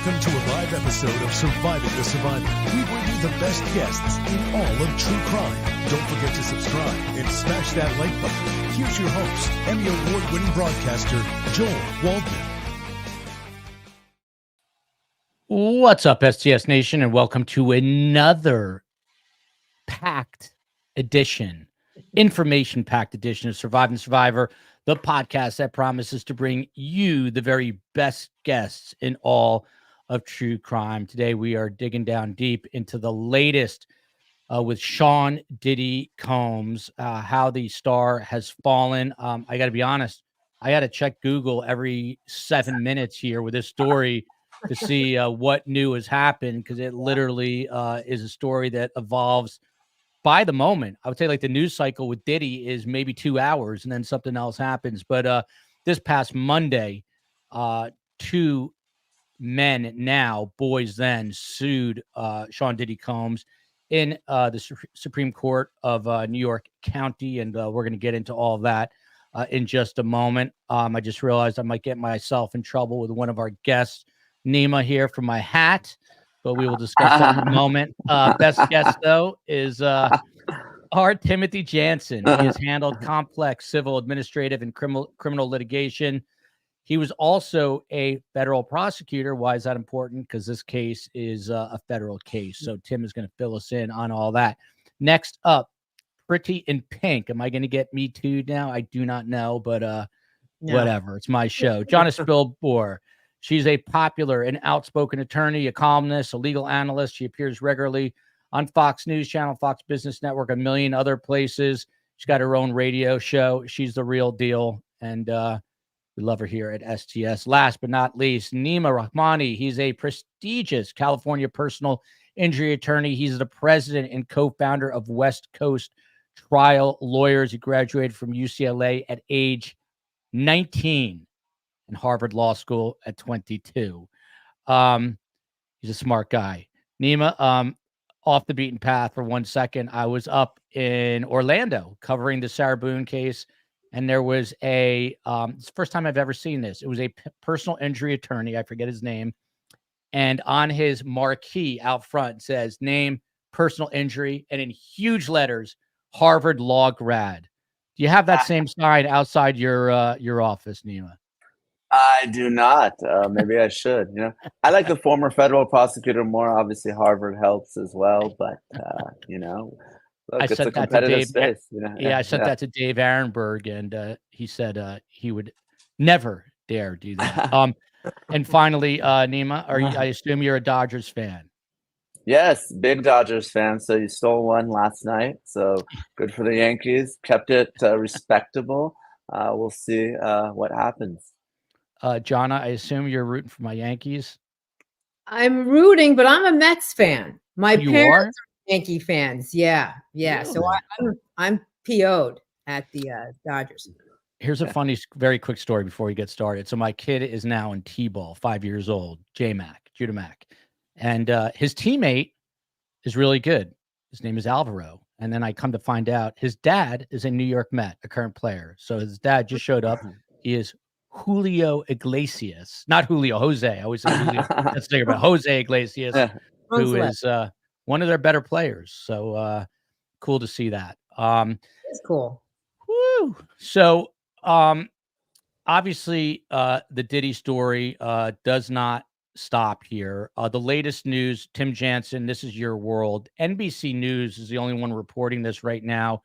Welcome to a live episode of Surviving the Survivor. We bring you the best guests in all of true crime. Don't forget to subscribe and smash that like button. Here's your host, Emmy Award-winning broadcaster, Joel Waldman. What's up, STS Nation, and welcome to another packed edition, information-packed edition of Surviving the Survivor, the podcast that promises to bring you the very best guests in all of true crime. Today, we are digging down deep into the latest with Sean Diddy Combs, how the star has fallen. I got to be honest, I got to check Google every 7 minutes here with this story to see what new has happened, because it literally is a story that evolves by the moment. I would say like the news cycle with Diddy is maybe 2 hours and then something else happens. But this past Monday, two men now, boys then, sued Sean Diddy Combs in the Supreme Court of New York County. And we're going to get into all of that in just a moment. I just realized I might get myself in trouble with one of our guests, Neama, here for my hat, but we will discuss that in a moment. Best guest, though, is our Timothy Jansen. He has handled complex civil, administrative, and criminal litigation. He was also a federal prosecutor. Why is that important? Because this case is a federal case. So Tim is going to fill us in on all that. Next up, Pretty in Pink. Am I going to get Me Too now? I do not know, but no. Whatever. It's my show. Jonna Spilbor. She's a popular and outspoken attorney, a columnist, a legal analyst. She appears regularly on Fox News Channel, Fox Business Network, a million other places. She's got her own radio show. She's the real deal, and we love her here at STS. Last but not least, Neama Rahmani. He's a prestigious California personal injury attorney. He's the president and co-founder of West Coast Trial Lawyers. He graduated from UCLA at age 19. And Harvard Law School at 22. He's a smart guy. Neama, off the beaten path for 1 second. I was up in Orlando covering the Sarah Boone case, and there was it's the first time I've ever seen this. It was a personal injury attorney. I forget his name. And on his marquee out front says, name, personal injury, and in huge letters, Harvard Law grad. Do you have that same sign outside your office, Neama? I do not. Maybe I should. I like the former federal prosecutor more. Obviously, Harvard helps as well. But look, it's a competitive space. I sent that to Dave Arenberg, and he said he would never dare do that. And finally, Neama, I assume you're a Dodgers fan? Yes, big Dodgers fan. So you stole one last night. So good for the Yankees. Kept it respectable. We'll see what happens. Jonna, I assume you're rooting for my Yankees. I'm rooting, but I'm a Mets fan. My parents are Yankee fans. Yeah. Really? So I'm PO'd at the Dodgers. Here's a funny, very quick story before we get started. So my kid is now in T-ball, 5 years old, Judah Mac. And his teammate is really good. His name is Alvaro. And then I come to find out his dad is a New York Met, a current player. So his dad just showed up. He is Julio Iglesias, not Julio, Jose. I always say Julio. Let's think about Jose Iglesias, who is one of their better players. So cool to see that. It's cool. Woo. So obviously the Diddy story does not stop here. The latest news, Tim Jansen, this is your world. NBC News is the only one reporting this right now.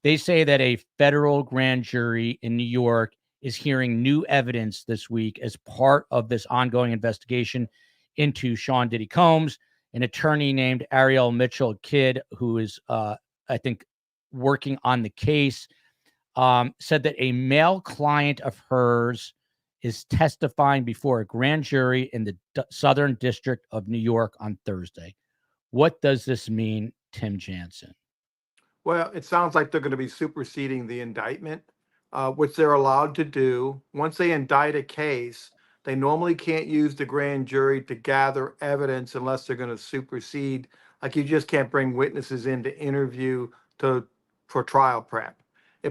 They say that a federal grand jury in New York is hearing new evidence this week as part of this ongoing investigation into Sean Diddy Combs. An attorney named Ariel Mitchell Kidd, who is, I think, working on the case, said that a male client of hers is testifying before a grand jury in the Southern District of New York on Thursday. What does this mean, Tim Jansen? Well, it sounds like they're going to be superseding the indictment, which they're allowed to do. Once they indict a case, they normally can't use the grand jury to gather evidence unless they're going to supersede. Like, you just can't bring witnesses in to interview for trial prep.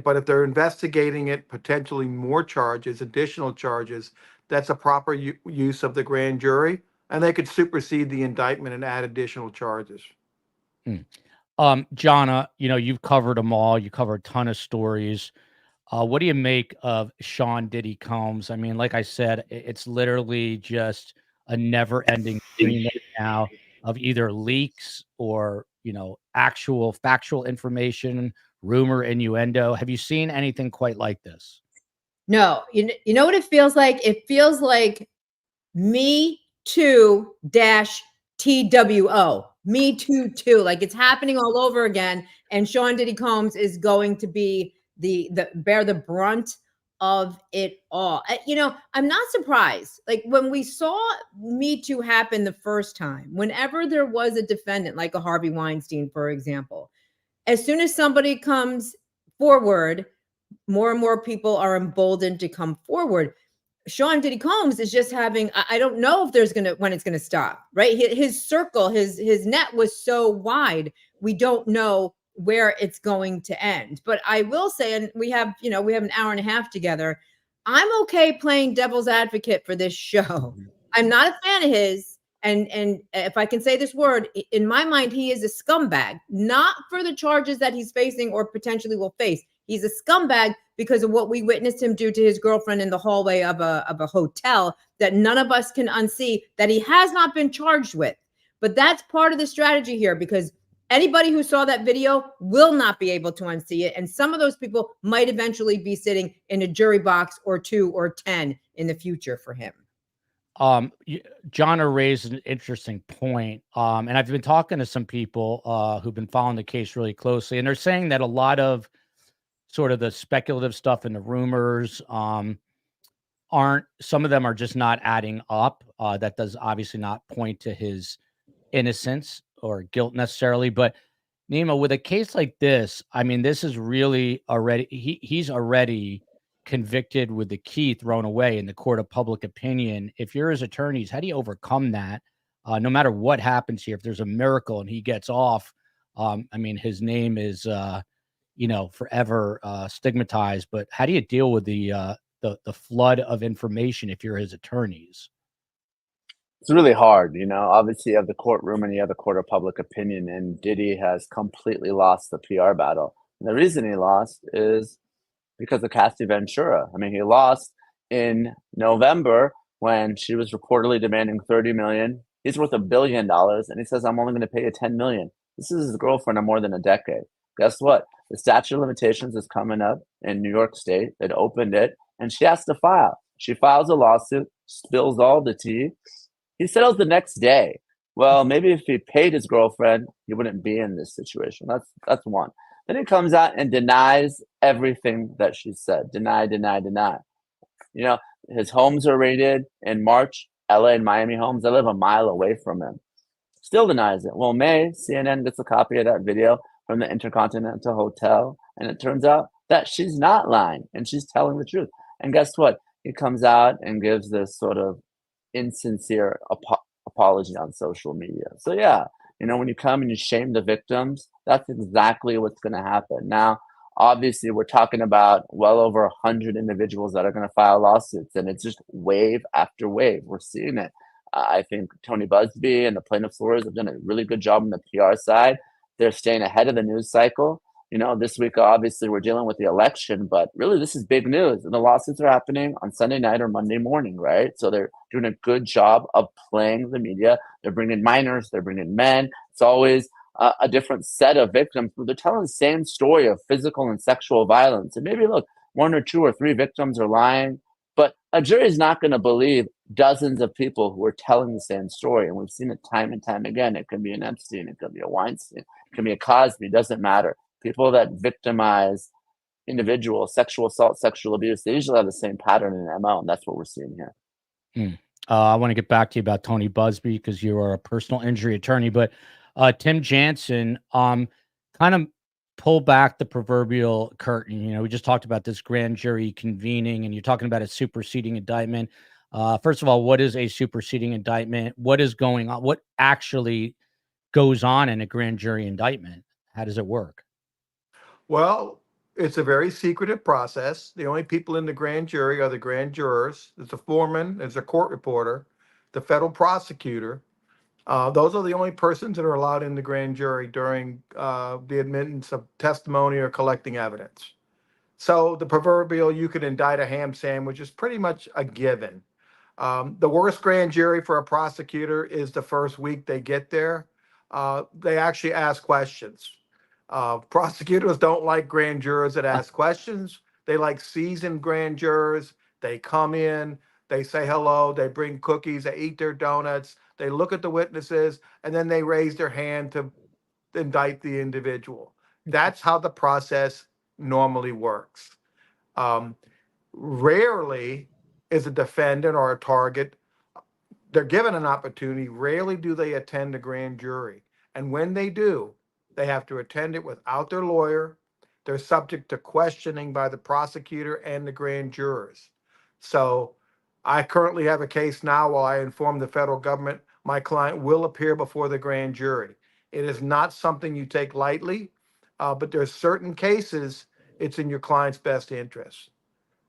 But if they're investigating it, potentially more charges, additional charges, that's a proper use of the grand jury. and they could supersede the indictment and add additional charges. Jonna, you've covered them all. You covered a ton of stories. What do you make of Sean Diddy Combs? I mean, like I said, it's literally just a never-ending stream right now of either leaks or, actual factual information, rumor, innuendo. Have you seen anything quite like this? No, you know what it feels like? It feels like Me Too TWO. Me Too. Like it's happening all over again. And Sean Diddy Combs is going to be the bear the brunt of it all. I'm not surprised. Like when we saw Me Too happen the first time, whenever there was a defendant like a Harvey Weinstein, for example, as soon as somebody comes forward, more and more people are emboldened to come forward. Sean Diddy Combs is just having, I don't know if when it's going to stop, right? His circle, his net was so wide. We don't know where it's going to end. But I will say, and we have an hour and a half together. I'm okay playing devil's advocate for this show. I'm not a fan of his. And if I can say this word, in my mind, he is a scumbag, not for the charges that he's facing or potentially will face. He's a scumbag because of what we witnessed him do to his girlfriend in the hallway of a hotel that none of us can unsee, that he has not been charged with. But that's part of the strategy here, because anybody who saw that video will not be able to unsee it. And some of those people might eventually be sitting in a jury box or 2 or 10 in the future for him. Jonna raised an interesting point. And I've been talking to some people who've been following the case really closely, and they're saying that a lot of sort of the speculative stuff and the rumors some of them are just not adding up. That does obviously not point to his innocence or guilt necessarily. But Neama, with a case like this, I mean, this is really already, he's already convicted with the key thrown away in the court of public opinion. If you're his attorneys, how do you overcome that? No matter what happens here, if there's a miracle and he gets off, I mean, his name is, forever stigmatized. But how do you deal with the flood of information if you're his attorneys? It's really hard, obviously you have the courtroom and you have the court of public opinion, and Diddy has completely lost the PR battle. And the reason he lost is because of Cassie Ventura. I mean, he lost in November when she was reportedly demanding $30 million. He's worth $1 billion, and he says, I'm only going to pay you $10 million. This is his girlfriend of more than a decade. Guess what? The statute of limitations is coming up in New York State. It opened it, and she has to file. She files a lawsuit, spills all the tea. He settles the next day. Well, maybe if he paid his girlfriend, he wouldn't be in this situation. That's one. Then he comes out and denies everything that she said. Deny. His homes are raided in March, LA and Miami homes. I live a mile away from him. Still denies it. Well, CNN gets a copy of that video from the Intercontinental Hotel, and it turns out that she's not lying and she's telling the truth. And guess what? He comes out and gives this sort of insincere apology on social media. So yeah, when you come and you shame the victims, that's exactly what's going to happen. Now, obviously, we're talking about well over 100 individuals that are going to file lawsuits, and it's just wave after wave. We're seeing it. I think Tony Busby and the plaintiff's lawyers have done a really good job on the PR side. They're staying ahead of the news cycle. This week, obviously, we're dealing with the election, but really this is big news. And the lawsuits are happening on Sunday night or Monday morning, right? So they're doing a good job of playing the media. They're bringing minors, they're bringing men. It's always a different set of victims, but they're telling the same story of physical and sexual violence. And maybe, look, 1 or 2 or 3 victims are lying, but a jury is not going to believe dozens of people who are telling the same story. And we've seen it time and time again. It can be an Epstein, it could be a Weinstein, it can be a Cosby, it doesn't matter. People that victimize individuals, sexual assault, sexual abuse, they usually have the same pattern in MO, and that's what we're seeing here. I want to get back to you about Tony Busby because you are a personal injury attorney, but Tim Jansen, kind of pull back the proverbial curtain. We just talked about this grand jury convening, and you're talking about a superseding indictment. First of all, what is a superseding indictment? What is going on? What actually goes on in a grand jury indictment? How does it work? Well, it's a very secretive process. The only people in the grand jury are the grand jurors. There's a foreman, there's a court reporter. the federal prosecutor. Those are the only persons that are allowed in the grand jury during the admittance of testimony or collecting evidence. So the proverbial you could indict a ham sandwich is pretty much a given. The worst grand jury for a prosecutor is the first week they get there. They actually ask questions. Prosecutors don't like grand jurors that ask questions. They like seasoned grand jurors. They come in, they say hello, they bring cookies, they eat their donuts, they look at the witnesses, and then they raise their hand to indict the individual. That's how the process normally works. Rarely is a defendant or a target, they're given an opportunity, rarely do they attend a grand jury. And when they do, they have to attend it without their lawyer. They're subject to questioning by the prosecutor and the grand jurors. So I currently have a case now while I inform the federal government my client will appear before the grand jury. It is not something you take lightly, but there's certain cases it's in your client's best interest.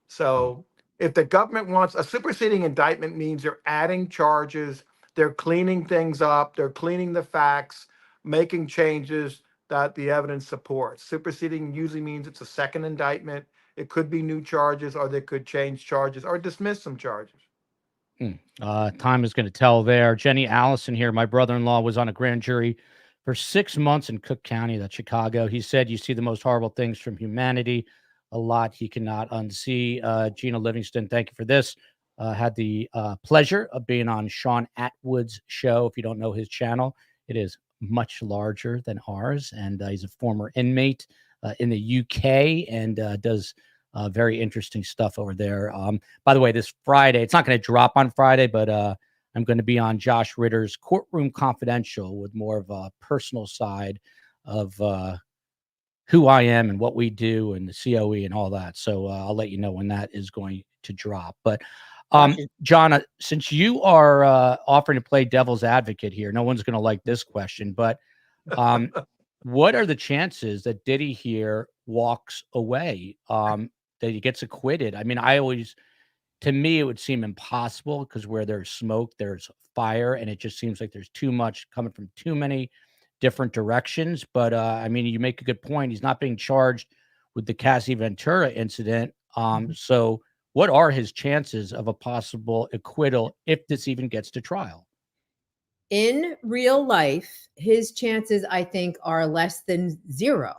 So if the government wants a superseding indictment, means they're adding charges, they're cleaning things up, they're cleaning the facts, making changes that the evidence supports. Superseding usually means it's a second indictment. It could be new charges, or they could change charges or dismiss some charges. Time is going to tell there. Jenny Allison here. My brother-in-law was on a grand jury for 6 months in Cook County, that's Chicago. He said, you see the most horrible things from humanity, a lot he cannot unsee. Gina Livingston, thank you for this. Had the pleasure of being on Sean Atwood's show. If you don't know his channel, it is much larger than ours. And he's a former inmate in the UK and does very interesting stuff over there. By the way, this Friday, it's not going to drop on Friday, but I'm going to be on Josh Ritter's Courtroom Confidential with more of a personal side of who I am and what we do and the COE and all that. So I'll let you know when that is going to drop. But Jonna, since you are offering to play devil's advocate here, no one's going to like this question, but what are the chances that Diddy here walks away, that he gets acquitted? I mean, to me, it would seem impossible because where there's smoke, there's fire, and it just seems like there's too much coming from too many different directions. But I mean, you make a good point. He's not being charged with the Cassie Ventura incident. So what are his chances of a possible acquittal if this even gets to trial? In real life, his chances, I think, are less than zero.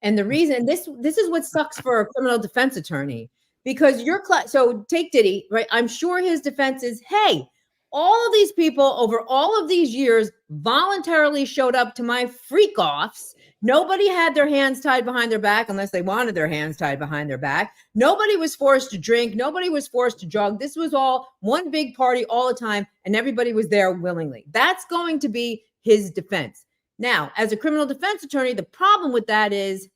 And the reason this is what sucks for a criminal defense attorney, because so take Diddy, right? I'm sure his defense is, hey, all of these people over all of these years voluntarily showed up to my freak offs. Nobody had their hands tied behind their back unless they wanted their hands tied behind their back. Nobody was forced to drink. Nobody was forced to drug. This was all one big party all the time, and everybody was there willingly. That's going to be his defense. Now, as a criminal defense attorney, the problem with that is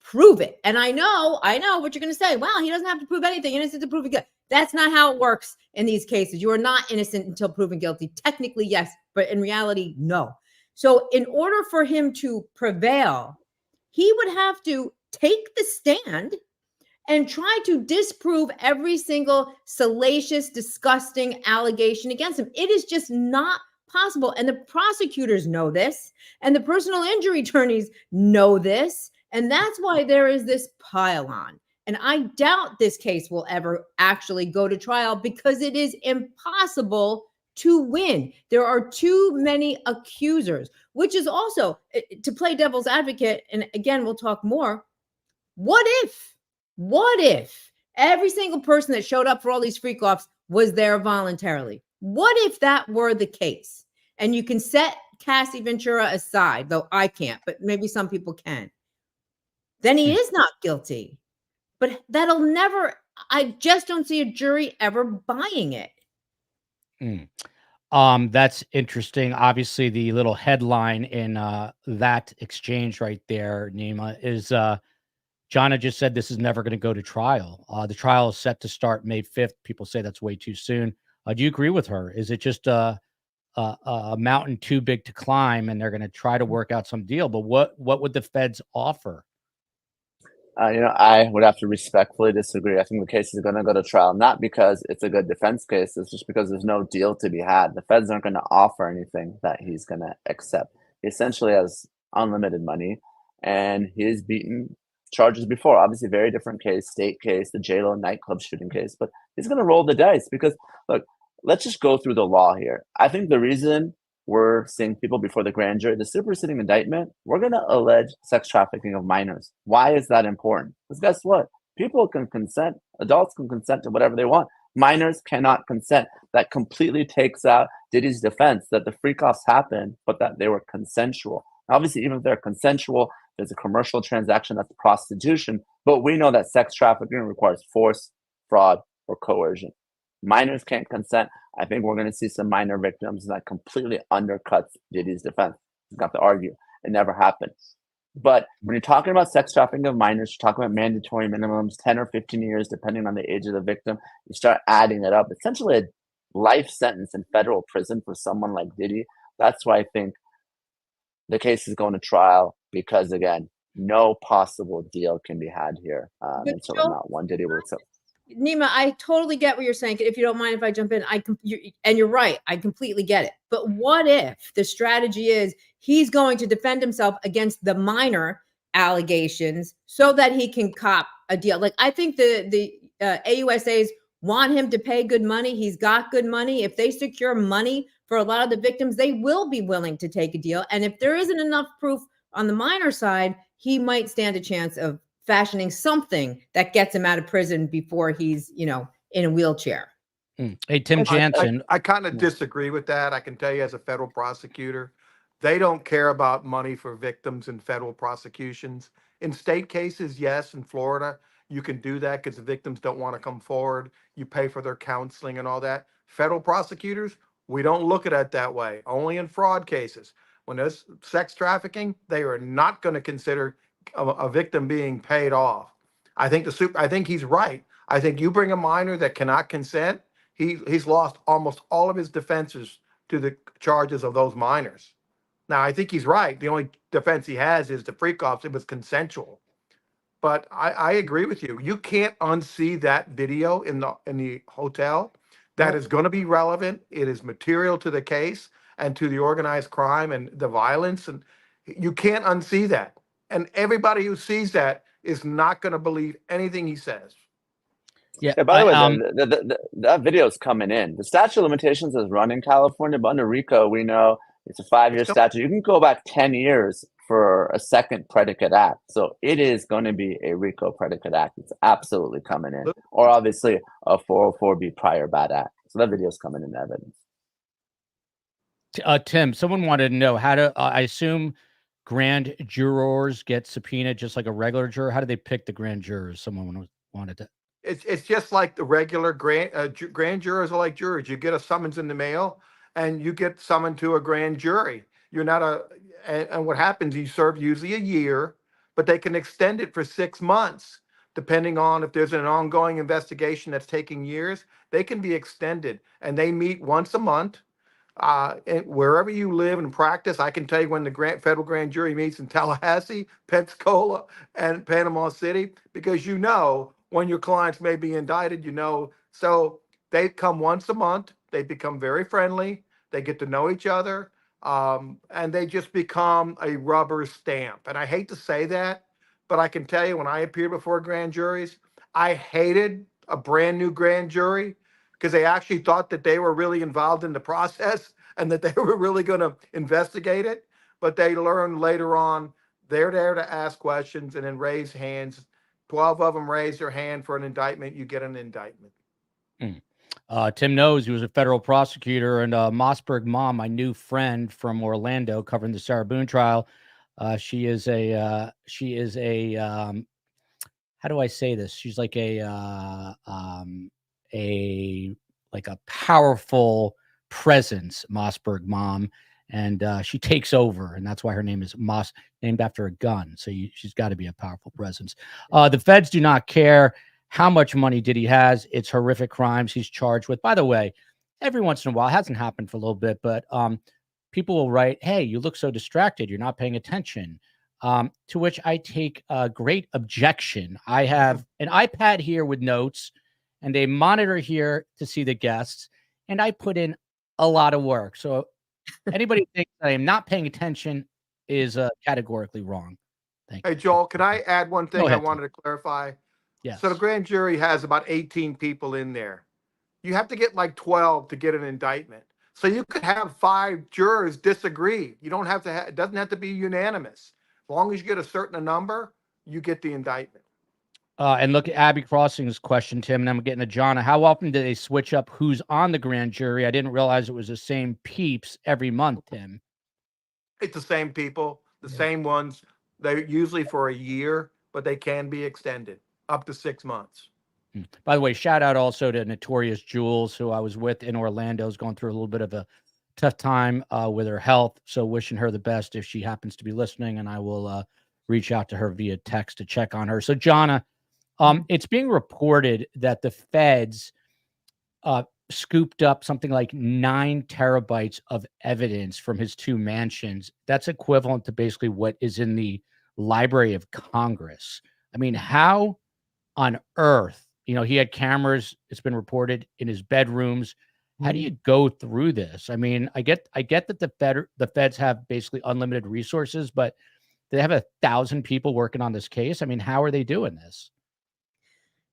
prove it. And I know what you're going to say. Well, he doesn't have to prove anything. Innocent to prove guilty. That's not how it works in these cases. You are not innocent until proven guilty. Technically, yes, but in reality, no. So in order for him to prevail, he would have to take the stand and try to disprove every single salacious, disgusting allegation against him. It is just not possible. And the prosecutors know this, and the personal injury attorneys know this. And that's why there is this pile on. And I doubt this case will ever actually go to trial because it is impossible to win. There are too many accusers, which is also, to play devil's advocate, and again, we'll talk more. What if every single person that showed up for all these freak offs was there voluntarily? What if that were the case? And you can set Cassie Ventura aside, though I can't, but maybe some people can. Then he is not guilty. But that'll never, I just don't see a jury ever buying it. That's interesting. Obviously, the little headline in that exchange right there, Neama, is Jonna just said this is never going to go to trial. The trial is set to start May 5th. People say that's way too soon. Do you agree with her? Is it just a mountain too big to climb and they're going to try to work out some deal? But what would the feds offer? I would have to respectfully disagree. I think the case is going to go to trial, not because it's a good defense case. It's just because there's no deal to be had. The feds aren't going to offer anything that he's going to accept. He essentially has unlimited money, and he's beaten charges before. Obviously, very different case, state case, the J-Lo nightclub shooting case. But he's going to roll the dice because, look, let's just go through the law here. I think the reason we're seeing people before the grand jury, the superseding indictment, we're going to allege sex trafficking of minors. Why is that important? Because guess what? People can consent. Adults can consent to whatever they want. Minors cannot consent. That completely takes out Diddy's defense that the freak-offs happened, but that they were consensual. Obviously, even if they're consensual, there's a commercial transaction, that's prostitution. But we know that sex trafficking requires force, fraud, or coercion. Minors can't consent. I think we're going to see some minor victims, and that completely undercuts Diddy's defense. He's got to argue. It never happened. But when you're talking about sex trafficking of minors, you're talking about mandatory minimums, 10 or 15 years, depending on the age of the victim. You start adding it up. Essentially a life sentence in federal prison for someone like Diddy. That's why I think the case is going to trial because, again, no possible deal can be had here. And certainly not one Diddy will accept. Neama, I totally get what you're saying. If you don't mind if I jump in, and you're right. I completely get it. But what if the strategy is he's going to defend himself against the minor allegations so that he can cop a deal? Like, I think the AUSAs want him to pay good money. He's got good money. If they secure money for a lot of the victims, they will be willing to take a deal. And if there isn't enough proof on the minor side, he might stand a chance of fashioning something that gets him out of prison before he's, in a wheelchair. Hey, Tim Jansen. I kind of disagree with that. I can tell you as a federal prosecutor, they don't care about money for victims in federal prosecutions. In state cases, yes, in Florida, you can do that because the victims don't want to come forward. You pay for their counseling and all that. Federal prosecutors, we don't look at it that way. Only in fraud cases. When there's sex trafficking, they are not going to consider a victim being paid off. I think he's right. I think you bring a minor that cannot consent, he's lost almost all of his defenses to the charges of those minors. Now, I think he's right. The only defense he has is the freak-offs. It was consensual. But I agree with you. You can't unsee that video in the hotel. That is going to be relevant. It is material to the case and to the organized crime and the violence. And you can't unsee that. And everybody who sees that is not going to believe anything he says. Yeah, by the way, that video's coming in. The statute of limitations is run in California, but under RICO, we know it's a 5-year statute. You can go back 10 years for a second predicate act. So it is going to be a RICO predicate act. It's absolutely coming in. Or obviously a 404B prior bad act. So that video's coming in evidence. Tim, someone wanted to know how to, I assume grand jurors get subpoenaed just like a regular juror. How do they pick the grand jurors? Someone wanted to. It's just like the regular grand jurors are like jurors. You get a summons in the mail and you get summoned to a grand jury. You're not and what happens, you serve usually a year, but they can extend it for 6 months. Depending on if there's an ongoing investigation that's taking years, they can be extended and they meet once a month. And wherever you live and practice, I can tell you when the federal grand jury meets in Tallahassee, Pensacola, and Panama City, because when your clients may be indicted, so they come once a month, they become very friendly, they get to know each other, and they just become a rubber stamp. And I hate to say that, but I can tell you when I appeared before grand juries, I hated a brand new grand jury because they actually thought that they were really involved in the process and that they were really going to investigate it. But they learned later on, they're there to ask questions and then raise hands. 12 of them raise their hand for an indictment. You get an indictment. Tim knows he was a federal prosecutor, and Mossberg mom, my new friend from Orlando covering the Sarah Boone trial. She is a how do I say this? She's like a powerful presence, Mossberg mom, and she takes over, and that's why her name is Moss, named after a gun. So she's got to be a powerful presence. The feds do not care how much money Diddy has. It's horrific crimes he's charged with. By the way, every once in a while, it hasn't happened for a little bit, but people will write, "Hey, you look so distracted. You're not paying attention. To which I take a great objection. I have an iPad here with notes and a monitor here to see the guests, and I put in a lot of work. So anybody who thinks I am not paying attention is categorically wrong. Thank you. Hey, Joel, can I add one thing Go I ahead, wanted to clarify? Yes. So the grand jury has about 18 people in there. You have to get like 12 to get an indictment. So you could have 5 jurors disagree. You don't have to it doesn't have to be unanimous. As long as you get a certain number, you get the indictment. And look at Abby Crossing's question, Tim, and I'm getting to Jonna. How often do they switch up who's on the grand jury? I didn't realize it was the same peeps every month, Tim. It's the same people, the same ones. They're usually for a year, but they can be extended up to 6 months. By the way, shout out also to Notorious Jules, who I was with in Orlando, is going through a little bit of a tough time with her health. So wishing her the best if she happens to be listening, and I will reach out to her via text to check on her. So, Jonna, it's being reported that the feds scooped up something like 9 terabytes of evidence from his 2 mansions. That's equivalent to basically what is in the Library of Congress. I mean, how on earth, he had cameras, it's been reported, in his bedrooms. How do you go through this? I mean, I get that the feds have basically unlimited resources, but they have 1,000 people working on this case. I mean, how are they doing this?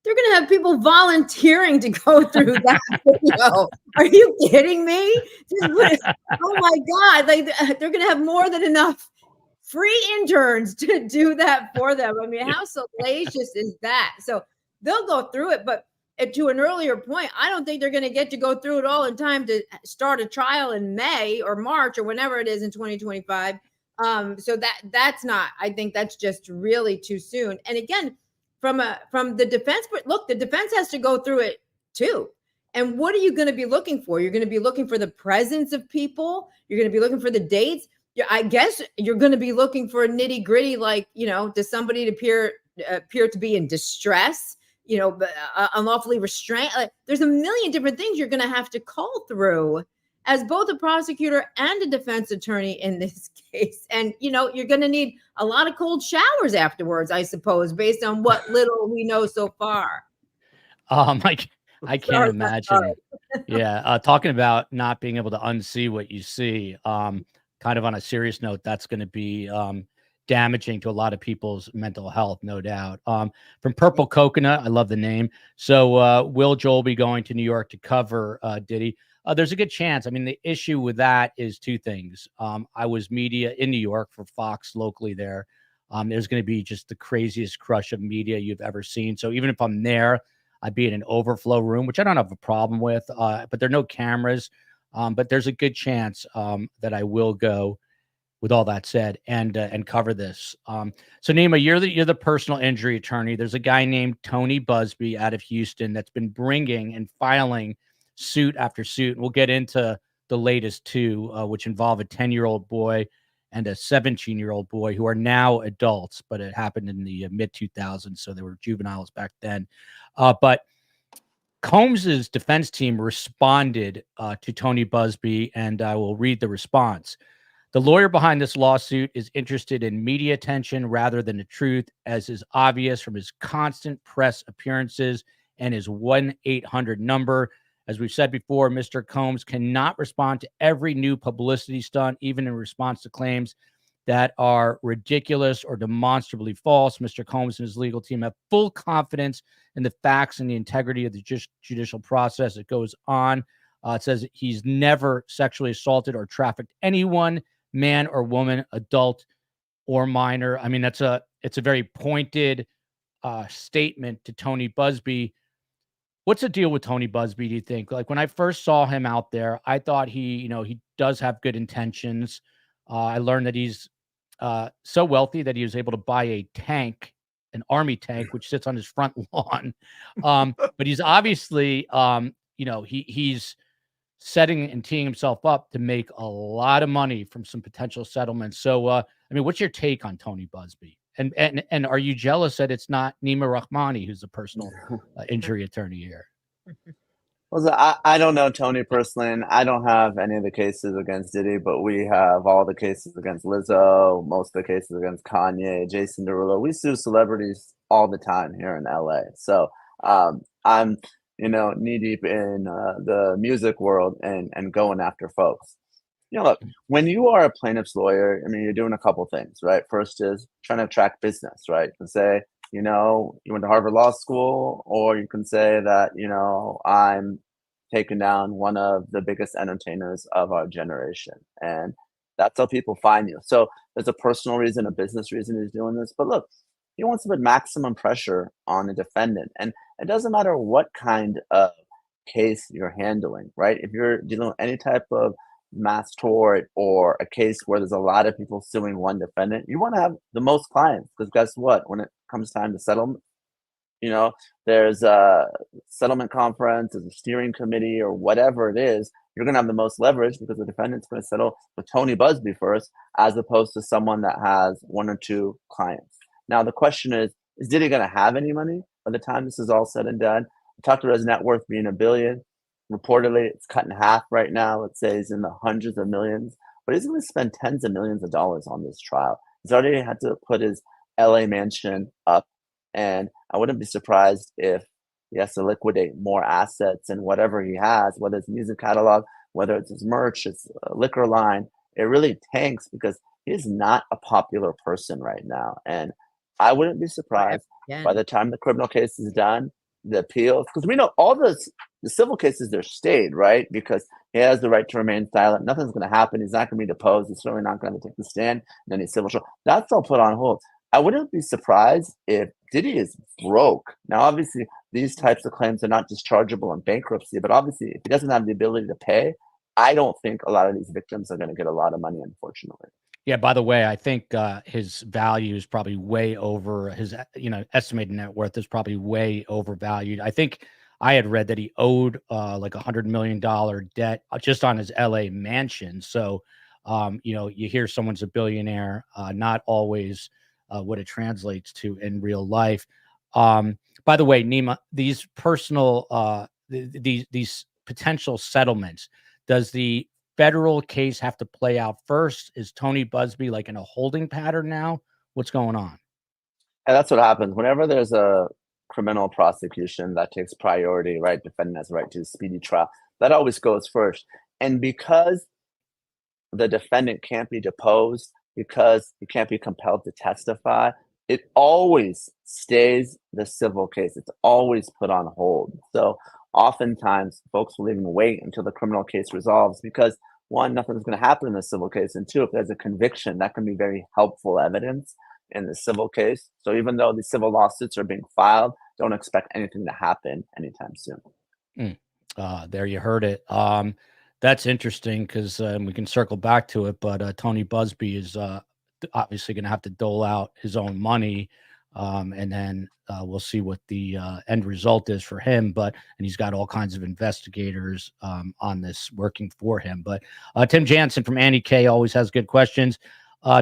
They're going to have people volunteering to go through that video. Are you kidding me? Oh my God. Like, they're going to have more than enough free interns to do that for them. I mean, how salacious is that? So they'll go through it, but to an earlier point, I don't think they're going to get to go through it all in time to start a trial in May or March or whenever it is in 2025. So that's not, I think that's just really too soon. And again, from the defense, but look, the defense has to go through it too. And what are you going to be looking for? You're going to be looking for the presence of people. You're going to be looking for the dates. I guess you're going to be looking for a nitty gritty, like, does somebody appear to be in distress, unlawfully restrained? Like, there's a million different things you're going to have to call through as both a prosecutor and a defense attorney in this case. And, you're going to need a lot of cold showers afterwards, I suppose, based on what little we know so far. I can't imagine. Yeah. Talking about not being able to unsee what you see. Kind of on a serious note, that's going to be damaging to a lot of people's mental health, no doubt. From Purple Coconut, I love the name. So will Joel be going to New York to cover Diddy? There's a good chance. I mean, the issue with that is 2 things. I was media in New York for Fox locally there. There's going to be just the craziest crush of media you've ever seen. So even if I'm there, I'd be in an overflow room, which I don't have a problem with, but there are no cameras. But there's a good chance that I will go, with all that said, and cover this. So Neama, you're the personal injury attorney. There's a guy named Tony Busby out of Houston that's been bringing and filing suit after suit. And we'll get into the latest 2, which involve a 10-year-old boy and a 17-year-old boy who are now adults, but it happened in the mid-2000s, so they were juveniles back then. But Combs's defense team responded to Tony Busby, and I will read the response. The lawyer behind this lawsuit is interested in media attention rather than the truth, as is obvious from his constant press appearances and his 1-800 number. As we've said before, Mr. Combs cannot respond to every new publicity stunt, even in response to claims that are ridiculous or demonstrably false. Mr. Combs and his legal team have full confidence in the facts and the integrity of the judicial process. It goes on. It says he's never sexually assaulted or trafficked anyone, man or woman, adult or minor. I mean, it's a very pointed statement to Tony Busby. What's the deal with Tony Busby, do you think? Like, when I first saw him out there, I thought he does have good intentions. I learned that he's so wealthy that he was able to buy a tank, an army tank, which sits on his front lawn. But he's obviously, he's setting and teeing himself up to make a lot of money from some potential settlements. So, I mean, what's your take on Tony Busby? And are you jealous that it's not Neama Rahmani who's the personal injury attorney here? Well, I don't know Tony personally, and I don't have any of the cases against Diddy, but we have all the cases against Lizzo, most of the cases against Kanye, Jason Derulo. We sue celebrities all the time here in LA. So I'm, knee deep in the music world and going after folks. Look, when you are a plaintiff's lawyer, I mean, you're doing a couple things, right? First is trying to attract business, right? You can say, you went to Harvard Law School, or you can say that, I'm taking down one of the biggest entertainers of our generation. And that's how people find you. So there's a personal reason, a business reason he's doing this. But look, he wants to put maximum pressure on the defendant. And it doesn't matter what kind of case you're handling, right? If you're dealing with any type of mass tort or a case where there's a lot of people suing one defendant, you want to have the most clients, because guess what? When it comes time to settle, there's a settlement conference, there's a steering committee, or whatever it is, you're going to have the most leverage because the defendant's going to settle with Tony Busby first, as opposed to someone that has one or two clients. Now, the question is Diddy going to have any money by the time this is all said and done? We talked about his net worth being $1 billion. Reportedly, it's cut in half right now. It says in the hundreds of millions, but he's going to spend tens of millions of dollars on this trial. He's already had to put his LA mansion up, and I wouldn't be surprised if he has to liquidate more assets and whatever he has, whether it's music catalog, whether it's his merch, his liquor line. It really tanks because he's not a popular person right now. And I wouldn't be surprised by the time the criminal case is done, the appeals, because we know all the civil cases, they're stayed, right? Because he has the right to remain silent. Nothing's going to happen. He's not going to be deposed. He's certainly not going to take the stand in any civil trial. That's all put on hold. I wouldn't be surprised if Diddy is broke. Now, obviously, these types of claims are not dischargeable in bankruptcy, but obviously, if he doesn't have the ability to pay, I don't think a lot of these victims are going to get a lot of money, unfortunately. Yeah, by the way, I think his value is probably way over his, estimated net worth is probably way overvalued. I think I had read that he owed like $100 million debt just on his LA mansion. So, you hear someone's a billionaire, not always what it translates to in real life. By the way, Neama, these personal, these potential settlements, does the federal case have to play out first? Is Tony Busby like in a holding pattern now? What's going on? And that's what happens whenever there's a criminal prosecution that takes priority, right? Defendant has a right to a speedy trial. That always goes first. And because the defendant can't be deposed, because he can't be compelled to testify, it always stays the civil case. It's always put on hold. So oftentimes folks will even wait until the criminal case resolves because, one, nothing's going to happen in the civil case, and two, if there's a conviction, that can be very helpful evidence in the civil case. So even though the civil lawsuits are being filed, don't expect anything to happen anytime soon. There you heard it. That's interesting because we can circle back to it, but Tony Busby is obviously going to have to dole out his own money, and then we'll see what the end result is for him. And he's got all kinds of investigators on this working for him. But Tim Jansen from Annie K always has good questions.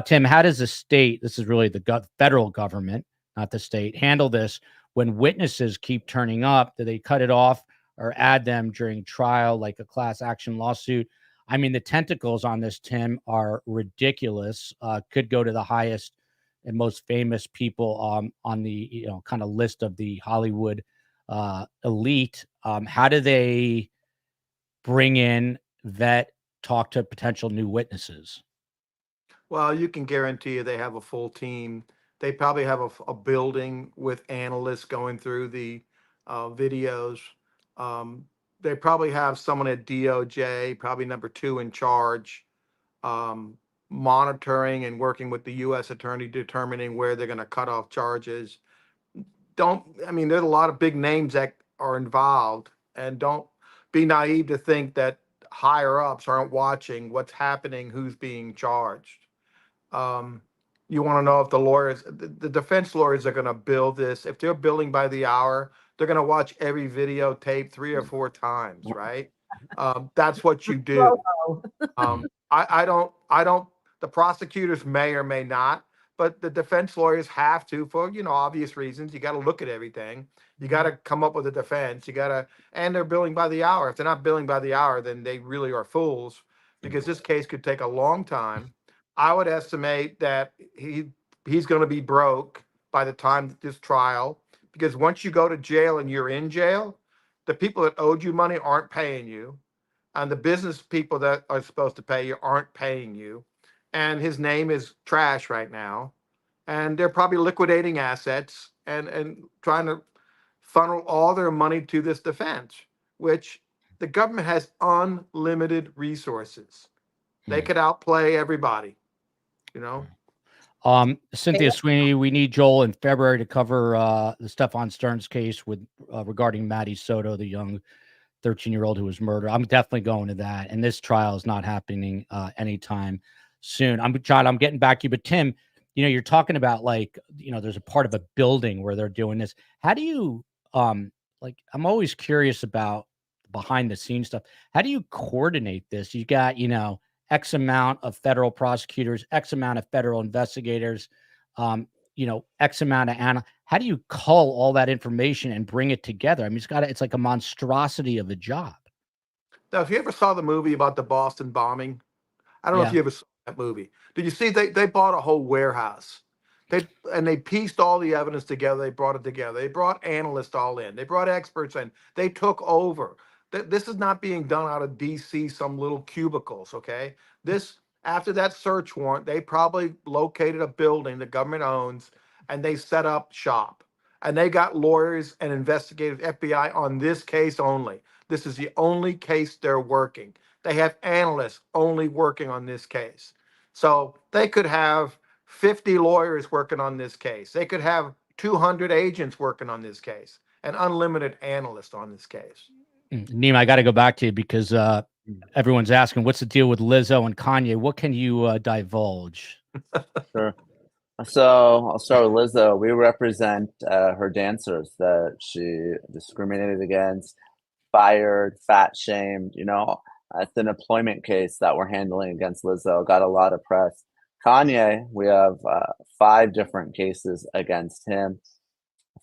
Tim, how does the state, this is really the federal government, not the state, handle this when witnesses keep turning up? Do they cut it off or add them during trial like a class action lawsuit? I mean, the tentacles on this, Tim, are ridiculous. Could go to the highest and most famous people on the kind of list of the Hollywood elite. How do they bring in, vet, talk to potential new witnesses? Well, you can guarantee they have a full team. They probably have a building with analysts going through the videos. They probably have someone at DOJ, probably number 2 in charge, monitoring and working with the U.S. attorney, determining where they're going to cut off charges. There's a lot of big names that are involved, and don't be naive to think that higher ups aren't watching what's happening, who's being charged. You want to know if the defense lawyers are going to bill this. If they're billing by the hour, they're going to watch every videotape 3 or 4 times, right? That's what you do. I don't, the prosecutors may or may not, but the defense lawyers have to, for obvious reasons. You got to look at everything. You got to come up with a defense. And they're billing by the hour. If they're not billing by the hour, then they really are fools, because this case could take a long time. I would estimate that he's going to be broke by the time that this trial, because once you go to jail and you're in jail, the people that owed you money aren't paying you, and the business people that are supposed to pay you aren't paying you, and his name is trash right now, and they're probably liquidating assets and trying to funnel all their money to this defense, which the government has unlimited resources. They could outplay everybody, Cynthia Sweeney, we need Joel in February to cover the Stephon Stearns case with regarding Maddie Soto, the young 13-year-old who was murdered. I'm definitely going to that, and this trial is not happening anytime soon. John, I'm getting back to you, but Tim, you're talking about there's a part of a building where they're doing this. How do you I'm always curious about behind the scenes stuff. How do you coordinate this? You got X amount of federal prosecutors, X amount of federal investigators, X amount of how do you cull all that information and bring it together? I mean, it's like a monstrosity of a job. Now, if you ever saw the movie about the Boston bombing, I don't know if you ever saw that movie. Did you see they bought a whole warehouse? They pieced all the evidence together. They brought it together. They brought analysts all in. They brought experts in. They took over. This is not being done out of DC, some little cubicles, okay? After that search warrant, they probably located a building the government owns, and they set up shop. And they got lawyers and investigators, FBI, on this case only. This is the only case they're working. They have analysts only working on this case. So they could have 50 lawyers working on this case. They could have 200 agents working on this case, and unlimited analysts on this case. Neema, I got to go back to you because everyone's asking, what's the deal with Lizzo and Kanye? What can you divulge? Sure. So I'll start with Lizzo. We represent her dancers that she discriminated against, fired, fat shamed. It's an employment case that we're handling against Lizzo. Got a lot of press. Kanye, we have 5 different cases against him.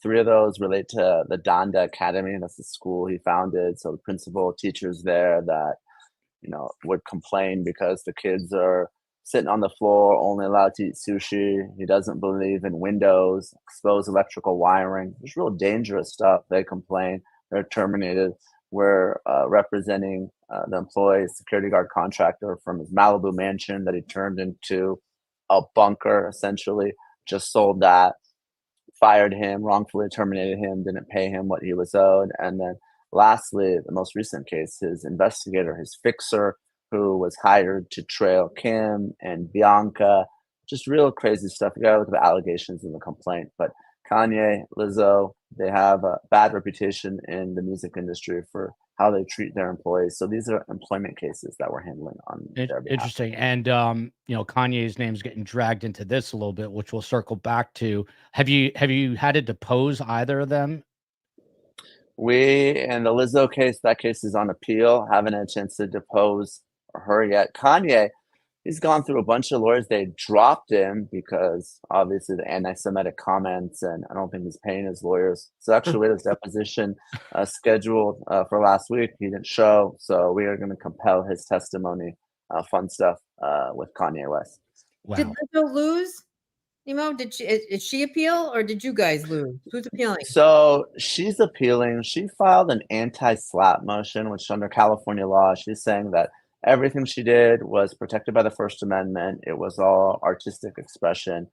3 of those relate to the Donda Academy. That's the school he founded. So the principal, teachers there that, would complain because the kids are sitting on the floor, only allowed to eat sushi. He doesn't believe in windows, exposed electrical wiring. It's real dangerous stuff. They complain. They're terminated. We're representing the employee, security guard contractor from his Malibu mansion that he turned into a bunker, essentially. Just sold that. Fired him, wrongfully terminated him, didn't pay him what he was owed. And then lastly, the most recent case, his investigator, his fixer, who was hired to trail Kim and Bianca. Just real crazy stuff. You gotta look at the allegations in the complaint. But Kanye, Lizzo, they have a bad reputation in the music industry for how they treat their employees. So these are employment cases that we're handling on their behalf. Interesting. And Kanye's name's getting dragged into this a little bit, which we'll circle back to. Have you had to depose either of them? In the Lizzo case, that case is on appeal. Haven't had a chance to depose her yet. Kanye, he's gone through a bunch of lawyers. They dropped him because obviously the anti-Semitic comments, and I don't think he's paying his lawyers. So actually, we had his deposition scheduled for last week. He didn't show, so we are going to compel his testimony. Fun stuff with Kanye West. Wow. Did Lizzo lose? Did she appeal, or did you guys lose? Who's appealing? So she's appealing. She filed an anti-slap motion, which under California law, she's saying that everything she did was protected by the First Amendment. It was all artistic expression.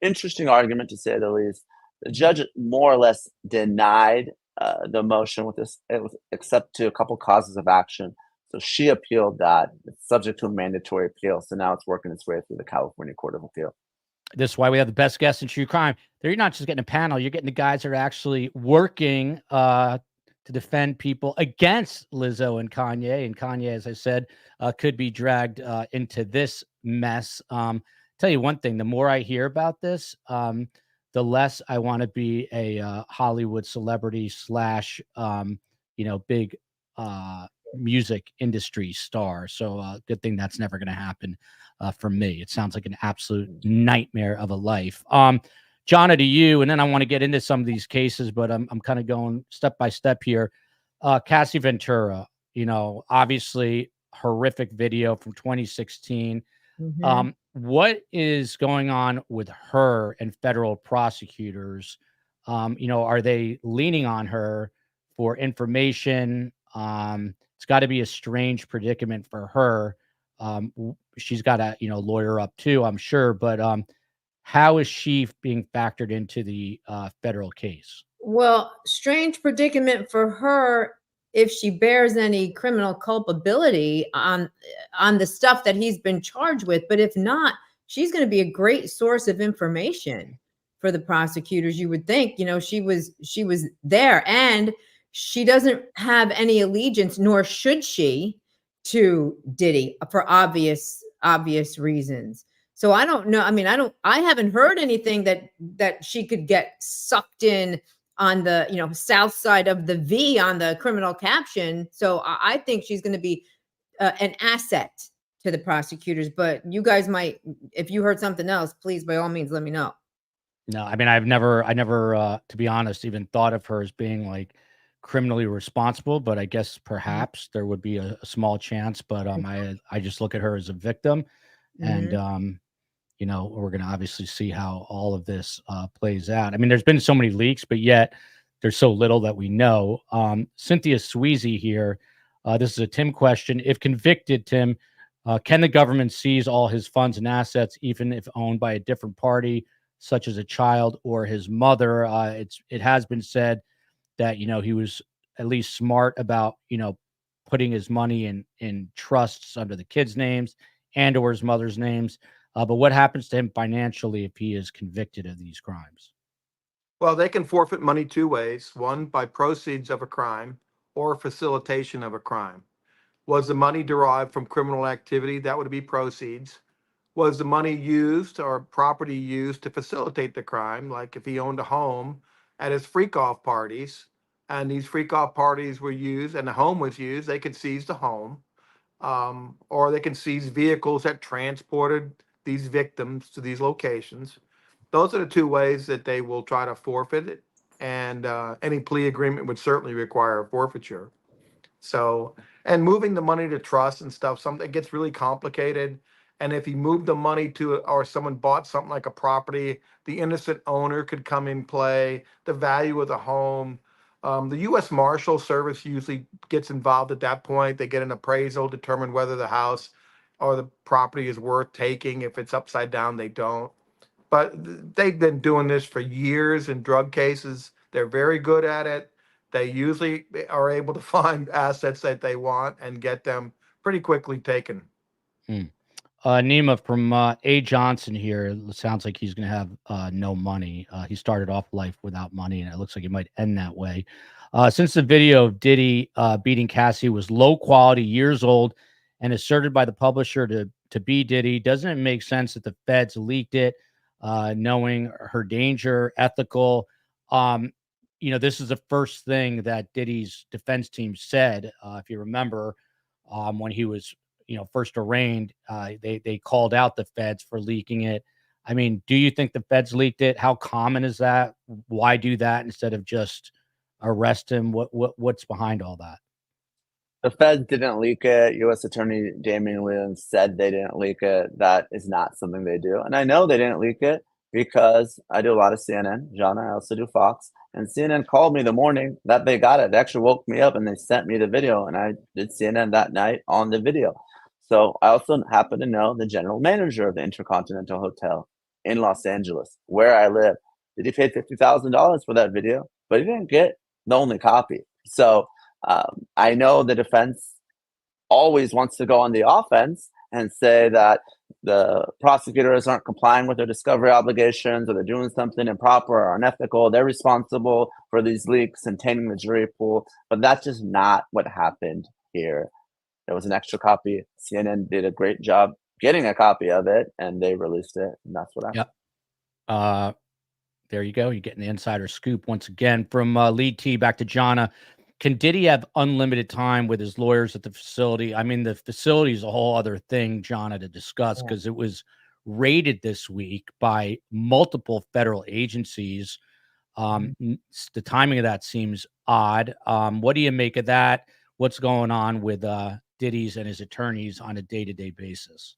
Interesting argument, to say the least. The judge more or less denied the motion with this, except to a couple causes of action. So she appealed that. It's subject to a mandatory appeal. So now it's working its way through the California Court of Appeal. This is why we have the best guests in true crime. You're not just getting a panel. You're getting the guys that are actually working to defend people against Lizzo and Kanye. And Kanye, as I said, could be dragged into this mess. Tell you one thing, the more I hear about this, the less I want to be a Hollywood celebrity / big music industry star. So good thing that's never going to happen for me. It sounds like an absolute nightmare of a life. Jonna, to you, and then I want to get into some of these cases, but I'm kind of going step by step here. Cassie Ventura, obviously horrific video from 2016. What is going on with her and federal prosecutors? Are they leaning on her for information? It's got to be a strange predicament for her. She's got a lawyer up too, I'm sure, but how is she being factored into the federal case? Well, strange predicament for her if she bears any criminal culpability on the stuff that he's been charged with. But if not, she's going to be a great source of information for the prosecutors. You would think, she was there, and she doesn't have any allegiance, nor should she, to Diddy for obvious reasons. So I don't know. I mean, I haven't heard anything that she could get sucked in on the south side of the V on the criminal caption. So I think she's going to be an asset to the prosecutors. But you guys might, if you heard something else, please by all means let me know. No, I mean I never to be honest even thought of her as being like criminally responsible, but I guess perhaps there would be a small chance. But I just look at her as a victim, and we're going to obviously see how all of this plays out. I mean, there's been so many leaks, but yet there's so little that we know. Cynthia Sweezy here. This is a Tim question. If convicted, Tim, can the government seize all his funds and assets, even if owned by a different party, such as a child or his mother? It has been said that, he was at least smart about, putting his money in trusts under the kids' names and or his mother's names. But what happens to him financially if he is convicted of these crimes? Well, they can forfeit money two ways. One, by proceeds of a crime or facilitation of a crime. Was the money derived from criminal activity? That would be proceeds. Was the money used or property used to facilitate the crime? Like if he owned a home at his freak-off parties, and these freak-off parties were used and the home was used, they could seize the home. Or they can seize vehicles that transported these victims to these locations. Those are the two ways that they will try to forfeit it. And any plea agreement would certainly require a forfeiture. So, and moving the money to trust and stuff, something gets really complicated. And if he moved the money to, or someone bought something like a property, the innocent owner could come in play, the value of the home. The U.S. Marshal Service usually gets involved at that point. They get an appraisal, determine whether the house or the property is worth taking. If it's upside down, they don't. But they've been doing this for years in drug cases. They're very good at it. They usually are able to find assets that they want and get them pretty quickly taken. Neama from A. Jansen here. It sounds like he's going to have no money. He started off life without money, and it looks like it might end that way. Since the video of Diddy beating Cassie was low quality, years old, and asserted by the publisher to be Diddy, doesn't it make sense that the feds leaked it, knowing her danger, ethical? This is the first thing that Diddy's defense team said. If you remember, when he was first arraigned, they called out the feds for leaking it. I mean, do you think the feds leaked it? How common is that? Why do that instead of just arrest him? What's behind all that? The feds didn't leak it. U.S. Attorney Damian Williams said they didn't leak it. That is not something they do. And I know they didn't leak it because I do a lot of CNN. Jonna, I also do Fox. And CNN called me the morning that they got it. They actually woke me up and they sent me the video. And I did CNN that night on the video. So I also happen to know the general manager of the Intercontinental Hotel in Los Angeles, where I live. Did he pay $50,000 for that video? But he didn't get the only copy. So I know the defense always wants to go on the offense and say that the prosecutors aren't complying with their discovery obligations, or they're doing something improper or unethical. They're responsible for these leaks and tainting the jury pool. But that's just not what happened here. There was an extra copy. CNN did a great job getting a copy of it, and they released it. And that's what happened. Yep. There you go. You're getting the insider scoop once again from Lead T. Back to Jonna. can Diddy have unlimited time with his lawyers at the facility? I mean, the facility is a whole other thing, Jonna, to discuss, because it was raided this week by multiple federal agencies. The timing of that seems odd. What do you make of that? What's going on with Diddy's and his attorneys on a day-to-day basis?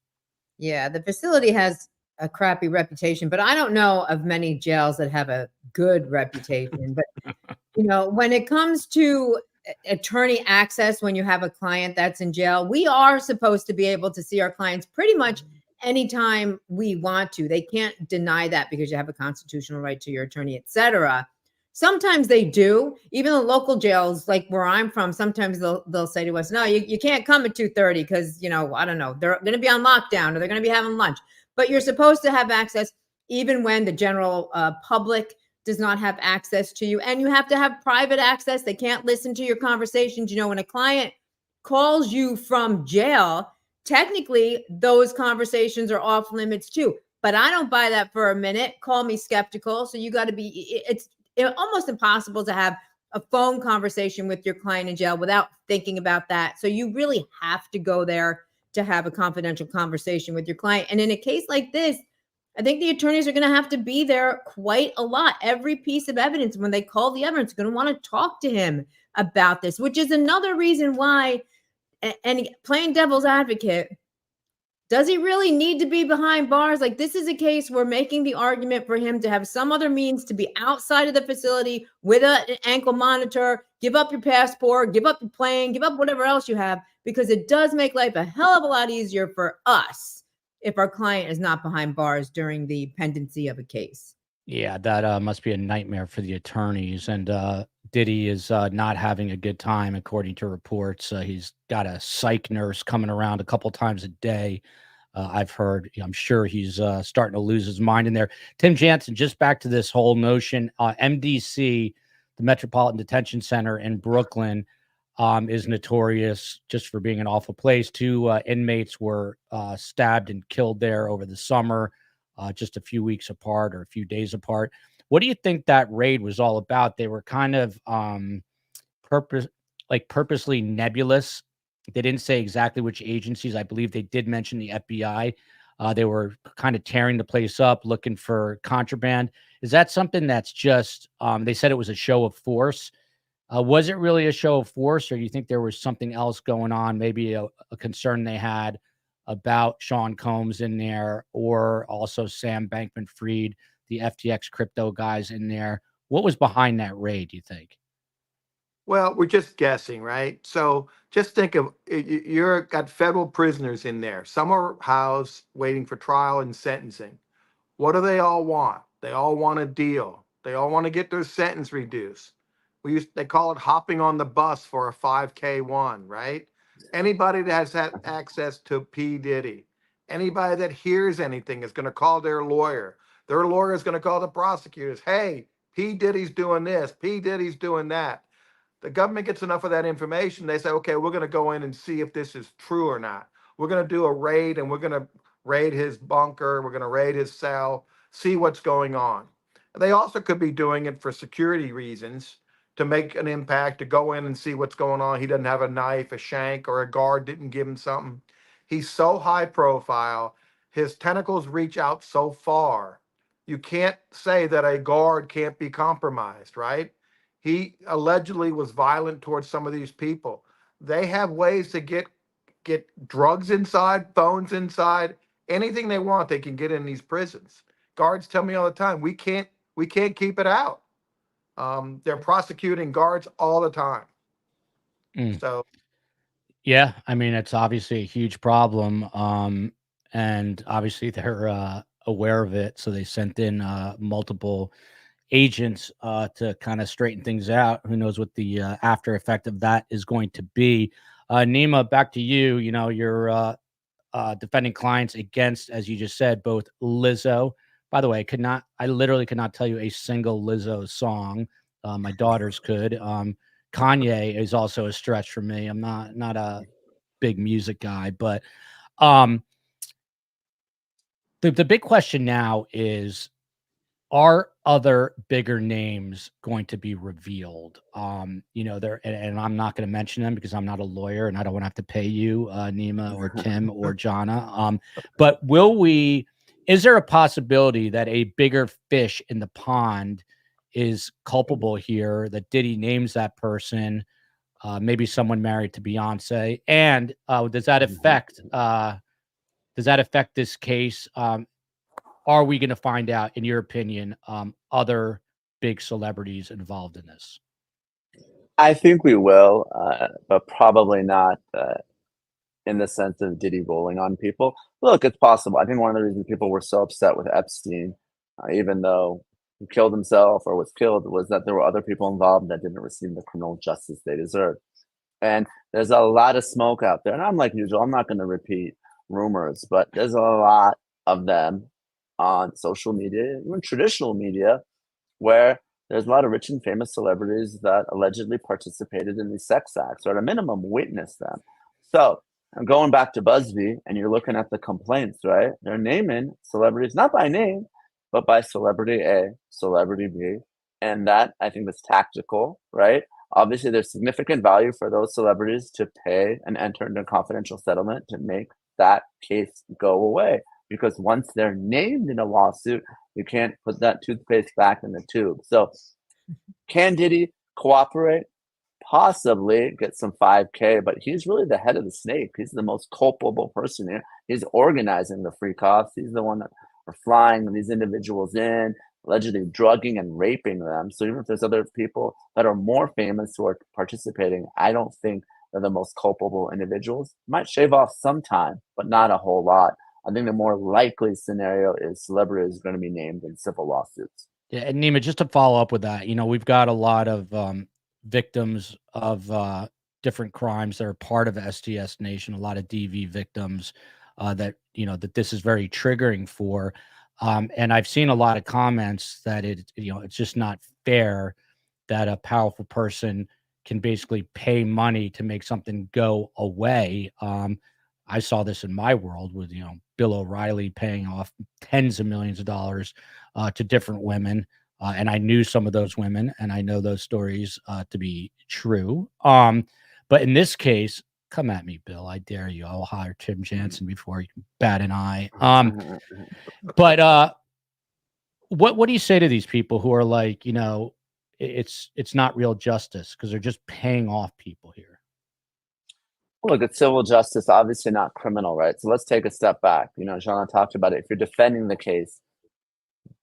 Yeah, the facility has a crappy reputation, but I don't know of many jails that have a good reputation. But when it comes to attorney access, when you have a client that's in jail, we are supposed to be able to see our clients pretty much anytime we want to. They can't deny that because you have a constitutional right to your attorney, etc. Sometimes they do. Even the local jails, like where I'm from, sometimes they'll say to us, no, you can't come at 2:30 because, I don't know, they're going to be on lockdown or they're going to be having lunch. But you're supposed to have access even when the general public does not have access to you. And you have to have private access. They can't listen to your conversations. When a client calls you from jail, technically those conversations are off limits too. But I don't buy that for a minute. Call me skeptical. So you got to be, it's almost impossible to have a phone conversation with your client in jail without thinking about that. So you really have to go there to have a confidential conversation with your client. And in a case like this, I think the attorneys are going to have to be there quite a lot. Every piece of evidence, when they call the evidence, going to want to talk to him about this, which is another reason why, and playing devil's advocate, does he really need to be behind bars? Like, this is a case we're making the argument for him to have some other means to be outside of the facility with an ankle monitor, give up your passport, give up your plane, give up whatever else you have, because it does make life a hell of a lot easier for us if our client is not behind bars during the pendency of a case. Yeah, that must be a nightmare for the attorneys. And Diddy is not having a good time, according to reports. He's got a psych nurse coming around a couple times a day. I've heard. I'm sure he's starting to lose his mind in there. Tim Jansen, just back to this whole notion. MDC, the Metropolitan Detention Center in Brooklyn, is notorious just for being an awful place. 2 inmates were stabbed and killed there over the summer, just a few weeks apart or a few days apart. What do you think that raid was all about? They were kind of purposely nebulous. They didn't say exactly which agencies. I believe they did mention the FBI. They were kind of tearing the place up, looking for contraband. Is that something that's just, they said it was a show of force. Was it really a show of force, or do you think there was something else going on? Maybe a concern they had about Sean Combs in there, or also Sam Bankman-Fried, the FTX crypto guys in there. What was behind that raid, do you think? Well, we're just guessing, right? So just think of you're got federal prisoners in there. Some are housed waiting for trial and sentencing. What do they all want? They all want a deal. They all want to get their sentence reduced. They call it hopping on the bus for a 5K1, right? Anybody that has had access to P. Diddy, anybody that hears anything is going to call their lawyer. Their lawyer is going to call the prosecutors. Hey, P. Diddy's doing this. P. Diddy's doing that. The government gets enough of that information. They say, okay, we're going to go in and see if this is true or not. We're going to do a raid, and we're going to raid his bunker. We're going to raid his cell, see what's going on. They also could be doing it for security reasons, to make an impact, to go in and see what's going on. He doesn't have a knife, a shank, or a guard didn't give him something. He's so high profile. His tentacles reach out so far. You can't say that a guard can't be compromised, right? He allegedly was violent towards some of these people. They have ways to get drugs inside, phones inside, anything they want, they can get in these prisons. Guards tell me all the time, we can't keep it out. They're prosecuting guards all the time. So yeah, I mean, it's obviously a huge problem. And obviously they're aware of it. So they sent in multiple agents to kind of straighten things out. Who knows what the after effect of that is going to be. Neama, back to you. You're defending clients against, as you just said, both Lizzo. By the way, I literally could not tell you a single Lizzo song. My daughters could. Kanye is also a stretch for me. I'm not a big music guy, but the big question now is, are other bigger names going to be revealed? There, and I'm not going to mention them because I'm not a lawyer and I don't want to have to pay you, Neama or Tim or Jonna. But is there a possibility that a bigger fish in the pond is culpable here, that Diddy names that person, maybe someone married to Beyonce? And does that affect this case? Are we going to find out, in your opinion, other big celebrities involved in this? I think we will, but probably not in the sense of Diddy rolling on people. Look, it's possible. I think one of the reasons people were so upset with Epstein, even though he killed himself or was killed, was that there were other people involved that didn't receive the criminal justice they deserved. And there's a lot of smoke out there. And I'm like usual, I'm not going to repeat rumors, but there's a lot of them on social media, even traditional media, where there's a lot of rich and famous celebrities that allegedly participated in these sex acts, or at a minimum witnessed them. So I'm going back to BuzzFeed, and you're looking at the complaints, right? They're naming celebrities, not by name, but by celebrity A, celebrity B. And that, I think, is tactical, right? Obviously, there's significant value for those celebrities to pay and enter into a confidential settlement to make that case go away. Because once they're named in a lawsuit, you can't put that toothpaste back in the tube. So can Diddy cooperate? Possibly get some 5K, but he's really the head of the snake. He's the most culpable person here. He's organizing the freak offs. He's the one that are flying these individuals in, allegedly drugging and raping them. So even if there's other people that are more famous who are participating, I don't think they're the most culpable individuals. Might shave off some time, but not a whole lot. I think the more likely scenario is celebrities going to be named in civil lawsuits. Yeah, and Neama, just to follow up with that, we've got a lot of victims of different crimes that are part of STS Nation, a lot of DV victims that this is very triggering for. And I've seen a lot of comments that it's just not fair that a powerful person can basically pay money to make something go away. I saw this in my world with, Bill O'Reilly paying off tens of millions of dollars to different women. And I knew some of those women, and I know those stories to be true. But in this case, come at me, Bill. I dare you. I'll hire Tim Jansen before you can bat an eye. But what do you say to these people who are like, it's not real justice because they're just paying off people here? Look, it's civil justice, obviously not criminal, right? So let's take a step back. Jonna talked about it. If you're defending the case,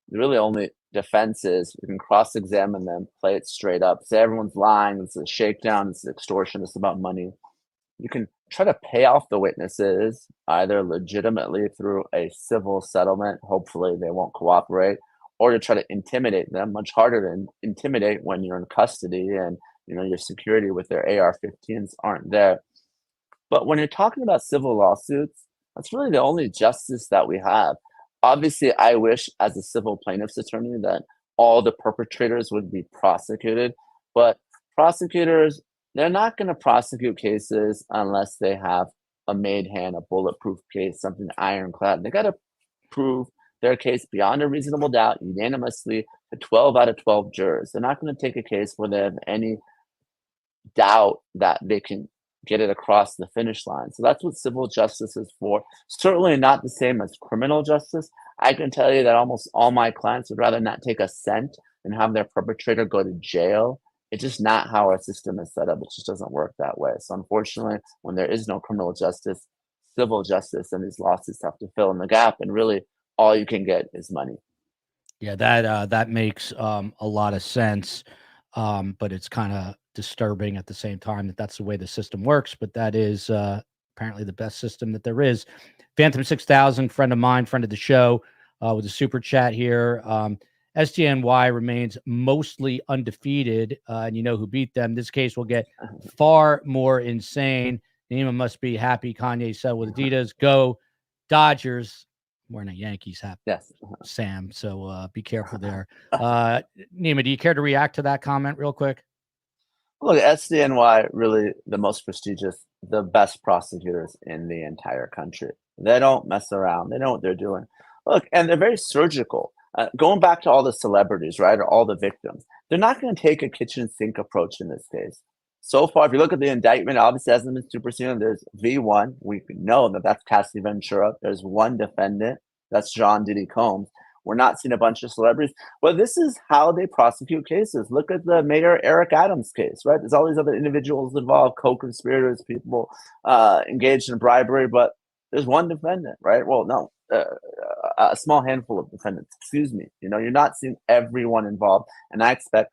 the really only defense is you can cross-examine them, play it straight up, say everyone's lying, it's a shakedown, it's extortion, it's about money. You can try to pay off the witnesses either legitimately through a civil settlement, hopefully they won't cooperate, or to try to intimidate them. Much harder to intimidate when you're in custody and your security with their AR-15s aren't there. But when you're talking about civil lawsuits, that's really the only justice that we have. Obviously, I wish as a civil plaintiff's attorney that all the perpetrators would be prosecuted, but prosecutors, they're not going to prosecute cases unless they have a made hand, a bulletproof case, something ironclad. They got to prove their case beyond a reasonable doubt unanimously to 12 out of 12 jurors. They're not going to take a case where they have any doubt that they can get it across the finish line. So that's what civil justice is for. Certainly not the same as criminal justice. I can tell you that almost all my clients would rather not take a cent and have their perpetrator go to jail. It's just not how our system is set up. It just doesn't work that way. So unfortunately, when there is no criminal justice, civil justice and these lawsuits have to fill in the gap. And really, all you can get is money. Yeah, that makes a lot of sense. But it's kind of disturbing at the same time that that's the way the system works. But that is apparently the best system that there is. Phantom 6000, friend of mine, friend of the show, with a super chat here. SDNY remains mostly undefeated, and you know who beat them. This case will get far more insane. Neama must be happy Kanye said with Adidas. Go Dodgers. I'm wearing a Yankees hat, Yes. Sam, so be careful there. Neama, do you care to react to that comment real quick? Look, SDNY, really the most prestigious, the best prosecutors in the entire country. They don't mess around. They know what they're doing. Look, and they're very surgical. Going back to all the celebrities, right, or all the victims, they're not going to take a kitchen sink approach in this case. So far, if you look at the indictment, obviously hasn't been superseded. There's V1. We know that that's Cassie Ventura. There's one defendant. That's John Diddy Combs. We're not seeing a bunch of celebrities. Well, this is how they prosecute cases. Look at the Mayor Eric Adams case, right? There's all these other individuals involved, co-conspirators, people engaged in bribery, but there's one defendant, right? Well, no, a small handful of defendants, excuse me. You're not seeing everyone involved. And I expect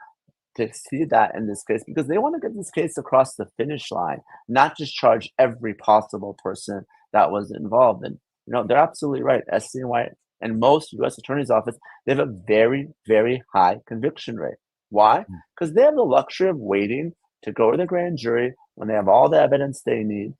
to see that in this case because they want to get this case across the finish line, not just charge every possible person that was involved. And, they're absolutely right. SCNY and most U.S. Attorney's Office, they have a very, very high conviction rate. Why? Because they have the luxury of waiting to go to the grand jury when they have all the evidence they need,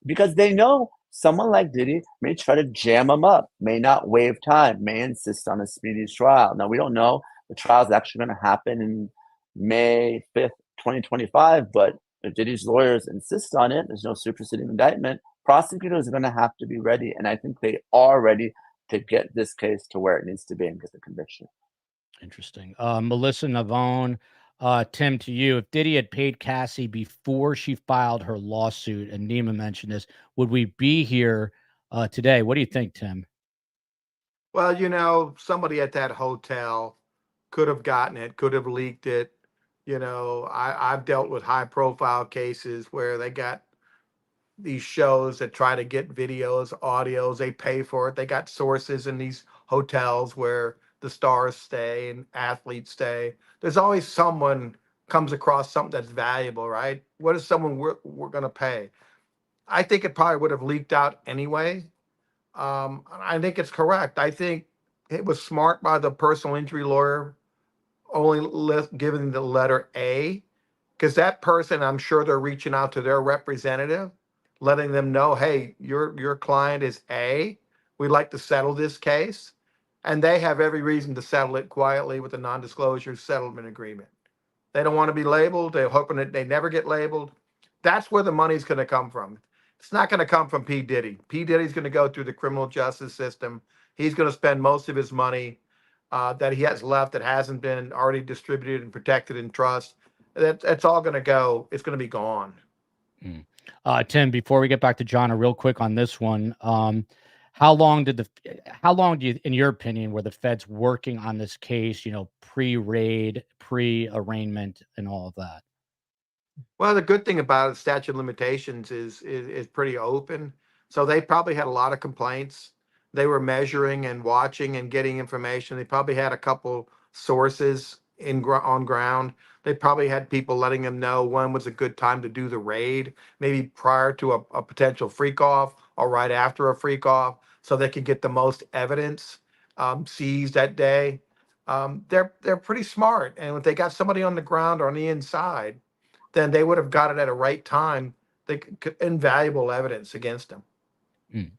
because they know someone like Diddy may try to jam them up, may not waive time, may insist on a speedy trial. Now, we don't know. The trial is actually going to happen in May 5th, 2025, but if Diddy's lawyers insist on it, there's no superseding indictment, prosecutors are going to have to be ready, and I think they are ready to get this case to where it needs to be and get the conviction. Interesting. Melissa Navone, Tim, to you, if Diddy had paid Cassie before she filed her lawsuit, and Neama mentioned this, would we be here today? What do you think, Tim? Well, somebody at that hotel could have gotten it, could have leaked it. I've dealt with high profile cases where they got these shows that try to get videos, audios, they pay for it. They got sources in these hotels where the stars stay and athletes stay. There's always someone comes across something that's valuable, right? What is someone we're going to pay? I think it probably would have leaked out anyway. I think it's correct. I think it was smart by the personal injury lawyer only giving the letter A, because that person, I'm sure they're reaching out to their representative, letting them know, hey, your client is A. We'd like to settle this case. And they have every reason to settle it quietly with a non-disclosure settlement agreement. They don't want to be labeled. They're hoping that they never get labeled. That's where the money's going to come from. It's not going to come from P. Diddy. P. Diddy's going to go through the criminal justice system. He's going to spend most of his money that he has left that hasn't been already distributed and protected in trust. That's all going to go. It's going to be gone. Tim, before we get back to Jonna, real quick on this one, how long do you, in your opinion, were the feds working on this case? Pre-raid, pre-arraignment, and all of that. Well, the good thing about it, statute of limitations is pretty open. So they probably had a lot of complaints. They were measuring and watching and getting information. They probably had a couple sources on ground. They probably had people letting them know when was a good time to do the raid, maybe prior to a potential freak off or right after a freak off, so they could get the most evidence seized that day. They're pretty smart, and if they got somebody on the ground or on the inside, then they would have got it at a right time. Invaluable evidence against them.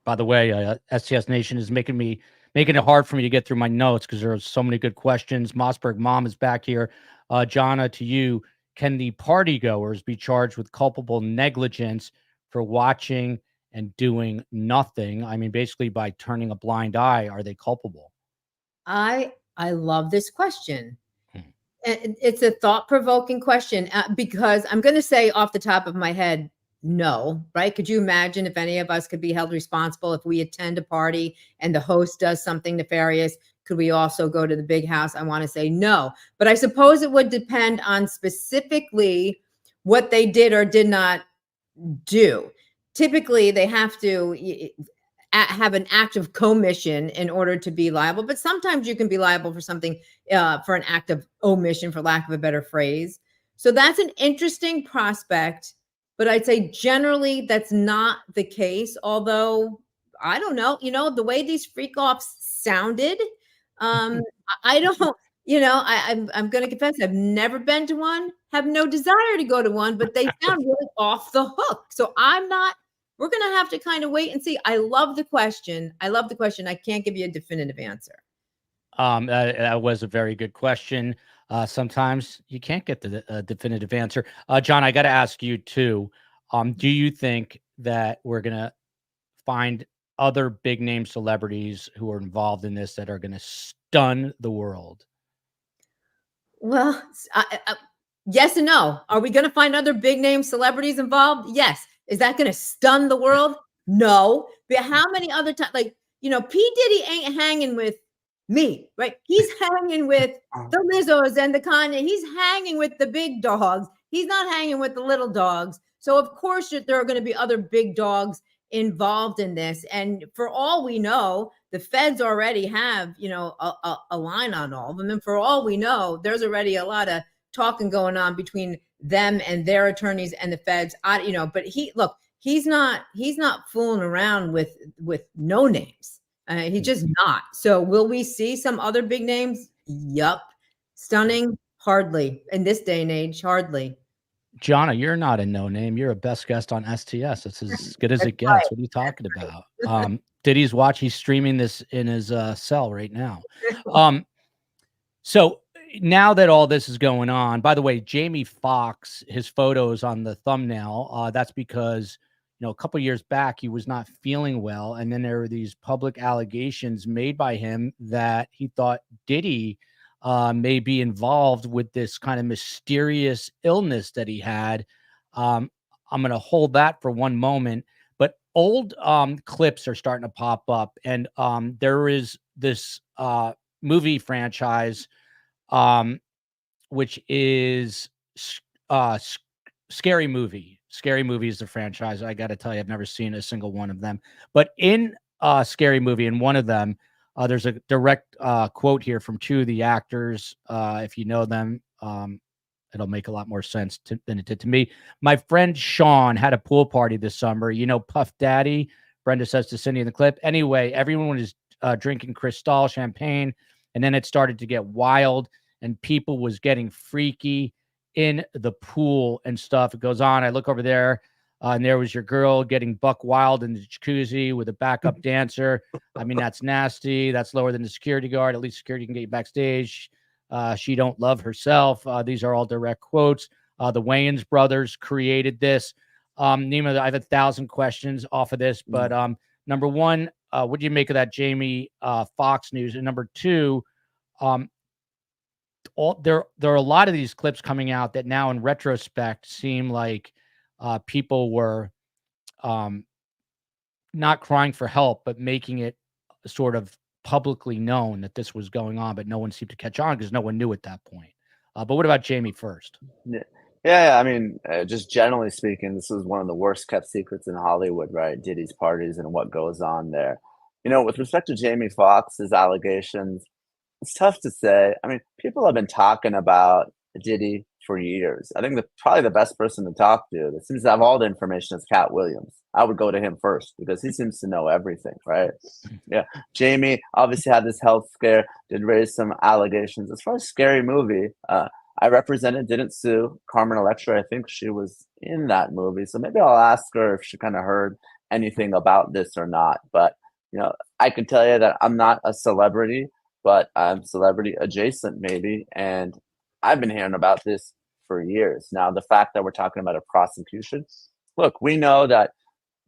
By the way, STS Nation is making it hard for me to get through my notes because there are so many good questions. Mossberg Mom is back here. Jonna, to you, can the partygoers be charged with culpable negligence for watching and doing nothing? I mean, basically by turning a blind eye, are they culpable? I love this question. It's a thought-provoking question because I'm going to say off the top of my head, no, right? Could you imagine if any of us could be held responsible if we attend a party and the host does something nefarious? Could we also go to the big house? I want to say no, but I suppose it would depend on specifically what they did or did not do. Typically, they have to have an act of commission in order to be liable, but sometimes you can be liable for something for an act of omission, for lack of a better phrase. So that's an interesting prospect, but I'd say generally that's not the case. Although I don't know, the way these freak offs sounded, I don't, I'm going to confess I've never been to one, have no desire to go to one, but they sound really off the hook. So we're going to have to kind of wait and see. I love the question. I can't give you a definitive answer. That was a very good question. Sometimes you can't get the definitive answer. John, I got to ask you too. Do you think that we're going to find other big name celebrities who are involved in this that are going to stun the world? Well, yes and no. Are we going to find other big name celebrities involved? Yes. Is that going to stun the world? No. But how many other times, like, you know, P. Diddy ain't hanging with me, right? He's hanging with the Lizzos and the Kanye. He's hanging with the big dogs. He's not hanging with the little dogs. So of course there are going to be other big dogs involved in this. And for all we know, the feds already have, you know, a line on all of them. And for all we know, there's already a lot of talking going on between them and their attorneys and the feds. You know, but he's not fooling around with no names. He's just not. So will we see some other big names? Yup. Stunning? Hardly. In this day and age, hardly. Jonna, you're not a no name. You're a best guest on STS. It's as good as it gets. Right. What are you talking about? Diddy's watch. He's streaming this in his cell right now. So now that all this is going on, by the way, Jamie Foxx, his photos on the thumbnail, that's because, you know, a couple years back, he was not feeling well. And then there were these public allegations made by him that he thought Diddy may be involved with this kind of mysterious illness that he had. I'm going to hold that for one moment, but old clips are starting to pop up. And there is this movie franchise, which is Scary Movie. Scary Movie is the franchise. I got to tell you, I've never seen a single one of them. But in Scary Movie, in one of them, there's a direct quote here from two of the actors. If you know them, it'll make a lot more sense than it did to me. My friend Sean had a pool party this summer. You know, Puff Daddy, Brenda says to Cindy in the clip. Anyway, everyone was drinking Cristal champagne, and then it started to get wild, and people was getting freaky in the pool and stuff. It goes on. I look over there, and there was your girl getting buck wild in the jacuzzi with a backup dancer. I mean, that's nasty. That's lower than the security guard. At least security can get you backstage. She don't love herself. These are all direct quotes. The Wayans brothers created this. Neama, I have 1,000 questions off of this, but number one, what do you make of that Jamie Foxx news? And number two, there are a lot of these clips coming out that now in retrospect seem like people were not crying for help, but making it sort of publicly known that this was going on, but no one seemed to catch on because no one knew at that point. But what about Jamie first? Yeah. I mean, just generally speaking, this was one of the worst kept secrets in Hollywood, right? Diddy's parties and what goes on there. You know, with respect to Jamie Foxx's allegations, it's tough to say. I mean, people have been talking about Diddy for years. I think probably the best person to talk to that seems to have all the information is Cat Williams. I would go to him first because he seems to know everything, right? Yeah. Jamie obviously had this health scare, did raise some allegations. As far as Scary Movie, I represented, didn't sue Carmen Electra. I think she was in that movie. So maybe I'll ask her if she kind of heard anything about this or not. But, you know, I can tell you that I'm not a celebrity, but I'm celebrity adjacent maybe. And I've been hearing about this for years. Now, the fact that we're talking about a prosecution, look, we know that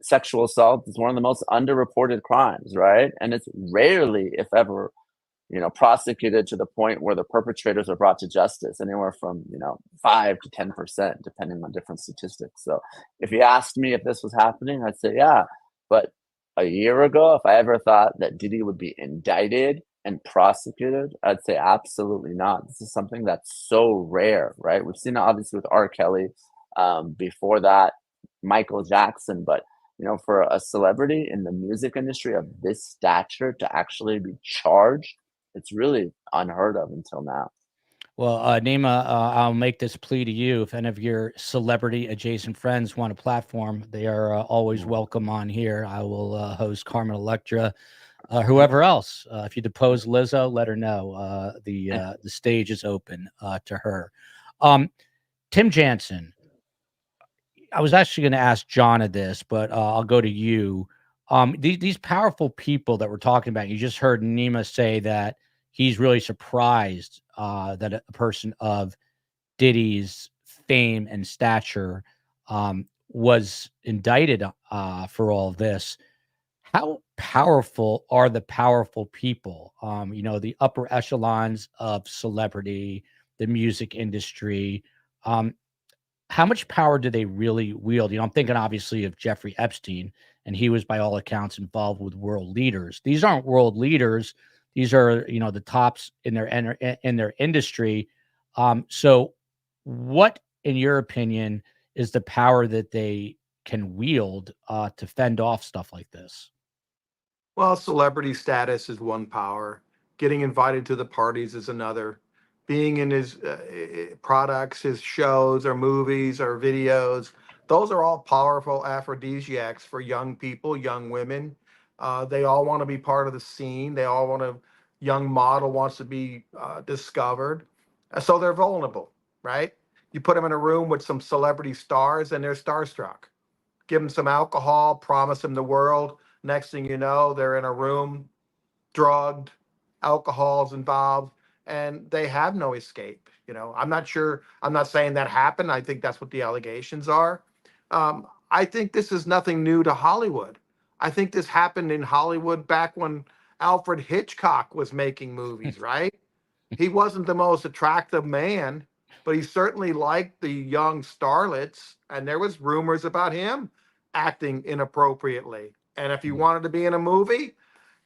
sexual assault is one of the most underreported crimes, right? And it's rarely, if ever, you know, prosecuted to the point where the perpetrators are brought to justice, anywhere from, you know, 5 to 10%, depending on different statistics. So if you asked me if this was happening, I'd say, yeah. But a year ago, if I ever thought that Diddy would be indicted and prosecuted, I'd say absolutely not. This is something that's so rare, right? We've seen it obviously with R. Kelly, before that, Michael Jackson, but you know, for a celebrity in the music industry of this stature to actually be charged, it's really unheard of until now. Well, Neama, I'll make this plea to you. If any of your celebrity adjacent friends want a platform, they are always welcome on here. I will host Carmen Electra, whoever else. If you depose Lizzo, let her know. The stage is open to her. Tim Jansen, I was actually going to ask Jonna this, but I'll go to you. These powerful people that we're talking about, you just heard Neama say that he's really surprised that a person of Diddy's fame and stature was indicted for all of this. How powerful are the powerful people? The upper echelons of celebrity, the music industry. How much power do they really wield? I'm thinking obviously of Jeffrey Epstein, and he was by all accounts involved with world leaders. These aren't world leaders. These are, the tops in their industry. So what, in your opinion, is the power that they can wield to fend off stuff like this? Well, celebrity status is one power. Getting invited to the parties is another. Being in his products, his shows or movies or videos, those are all powerful aphrodisiacs for young people, young women. They all want to be part of the scene. They all want to, young model wants to be discovered. So they're vulnerable, right? You put them in a room with some celebrity stars and they're starstruck. Give them some alcohol, promise them the world. Next thing you know, they're in a room, drugged, alcohol's involved, and they have no escape. I'm not sure. I'm not saying that happened. I think that's what the allegations are. I think this is nothing new to Hollywood. I think this happened in Hollywood back when Alfred Hitchcock was making movies, right? He wasn't the most attractive man, but he certainly liked the young starlets, and there was rumors about him acting inappropriately. And if you wanted to be in a movie,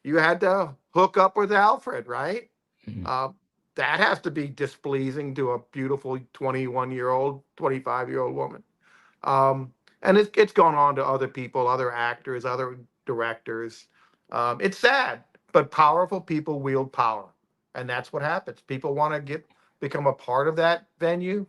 you had to hook up with Alfred, right? Mhm. That has to be displeasing to a beautiful 21-year-old, 25-year-old woman. And it's gone on to other people, other actors, other directors. It's sad, but powerful people wield power. And that's what happens. People want to become a part of that venue,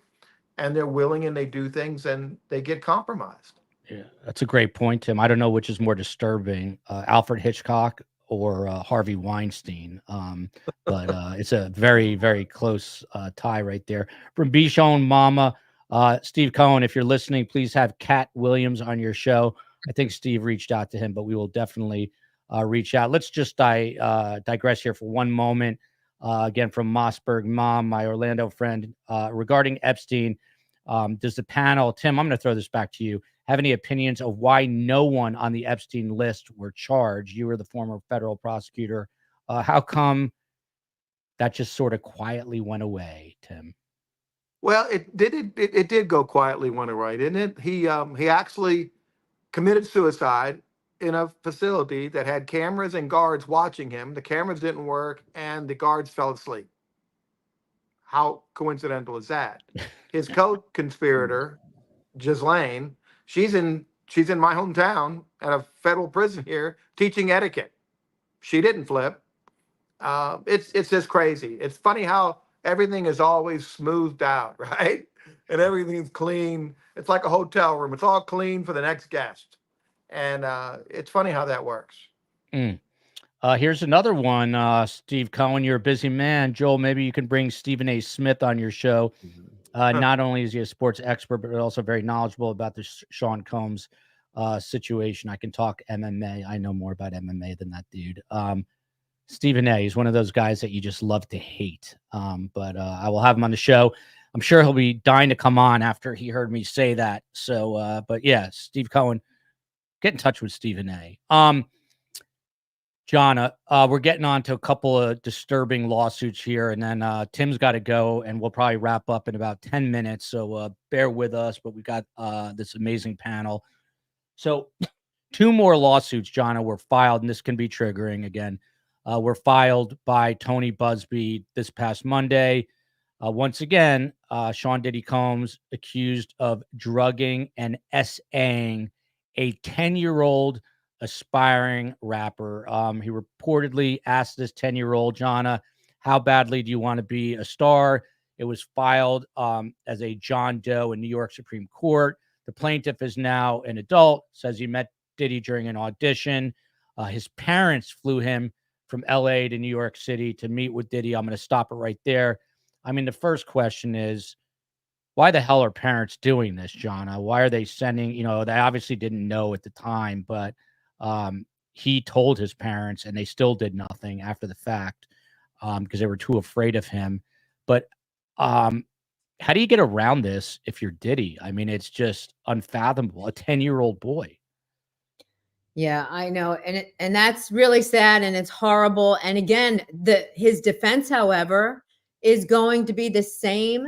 and they're willing and they do things and they get compromised. Yeah, that's a great point, Tim. I don't know which is more disturbing, Alfred Hitchcock or Harvey Weinstein. But it's a very, very close tie right there. From Bichon Mama, Steve Cohen, if you're listening, please have Cat Williams on your show. I think Steve reached out to him, but we will definitely reach out. Let's just digress here for one moment. Again, from Mossberg Mom, my Orlando friend, regarding Epstein. Does the panel, Tim, I'm going to throw this back to you, have any opinions of why no one on the Epstein list were charged? You were the former federal prosecutor. How come that just sort of quietly went away, Tim? Well, it did go quietly one away, didn't it? He actually committed suicide in a facility that had cameras and guards watching him. The cameras didn't work and the guards fell asleep. How coincidental is that? His co-conspirator, Ghislaine, she's in my hometown at a federal prison here teaching etiquette. She didn't flip. It's just crazy. It's funny how everything is always smoothed out, right? And everything's clean. It's like a hotel room. It's all clean for the next guest. And it's funny how that works. Here's another one. Steve Cohen, you're a busy man. Joel, maybe you can bring Stephen A. Smith on your show. Not only is he a sports expert, but also very knowledgeable about the Sean Combs situation. I can talk MMA. I know more about MMA than that dude. Stephen A. is one of those guys that you just love to hate. But I will have him on the show. I'm sure he'll be dying to come on after he heard me say that. So, but yeah, Steve Cohen, get in touch with Stephen A. Jonna, we're getting on to a couple of disturbing lawsuits here, and then Tim's got to go, and we'll probably wrap up in about 10 minutes. So bear with us, but we got this amazing panel. So 2 more lawsuits, Jonna, were filed, and this can be triggering again. Were filed by Tony Busby this past Monday. Once again, Sean Diddy Combs accused of drugging and SAing a 10-year-old aspiring rapper. He reportedly asked this 10-year-old, Jonna, how badly do you want to be a star? It was filed as a John Doe in New York Supreme Court. The plaintiff is now an adult, says he met Diddy during an audition. His parents flew him from LA to New York City to meet with Diddy. I'm going to stop it right there. I mean, the first question is, why the hell are parents doing this, Jonna? Why are they sending, they obviously didn't know at the time, but he told his parents and they still did nothing after the fact because they were too afraid of him. But how do you get around this if you're Diddy? I mean, it's just unfathomable. A 10-year-old boy. Yeah, I know. And that's really sad and it's horrible. And again, his defense, however, is going to be the same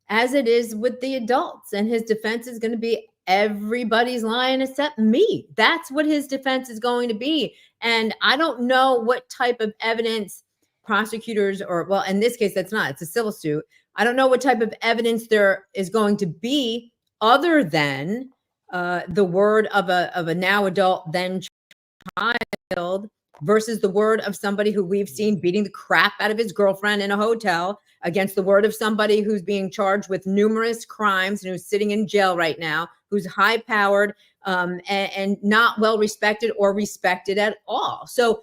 as it is with the adults. And his defense is going to be everybody's lying except me. That's what his defense is going to be. And I don't know what type of evidence prosecutors, or well, in this case, it's a civil suit. I don't know what type of evidence there is going to be other than the word of a now adult, then child, versus the word of somebody who we've seen beating the crap out of his girlfriend in a hotel, against the word of somebody who's being charged with numerous crimes and who's sitting in jail right now, who's high powered, and not well respected or respected at all. So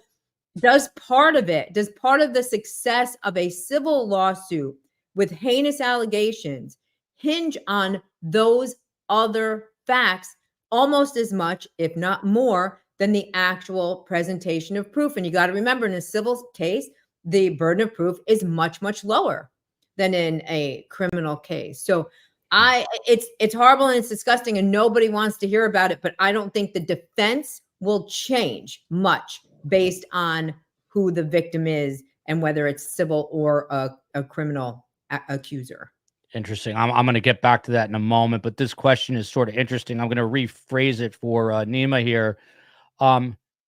does part of the success of a civil lawsuit with heinous allegations hinge on those other facts almost as much, if not more, than the actual presentation of proof? And you got to remember, in a civil case, the burden of proof is much, much lower than in a criminal case. So it's horrible and it's disgusting and nobody wants to hear about it, but I don't think the defense will change much based on who the victim is and whether it's civil or a criminal accuser. Interesting. I'm going to get back to that in a moment, but this question is sort of interesting. I'm going to rephrase it for Neama here.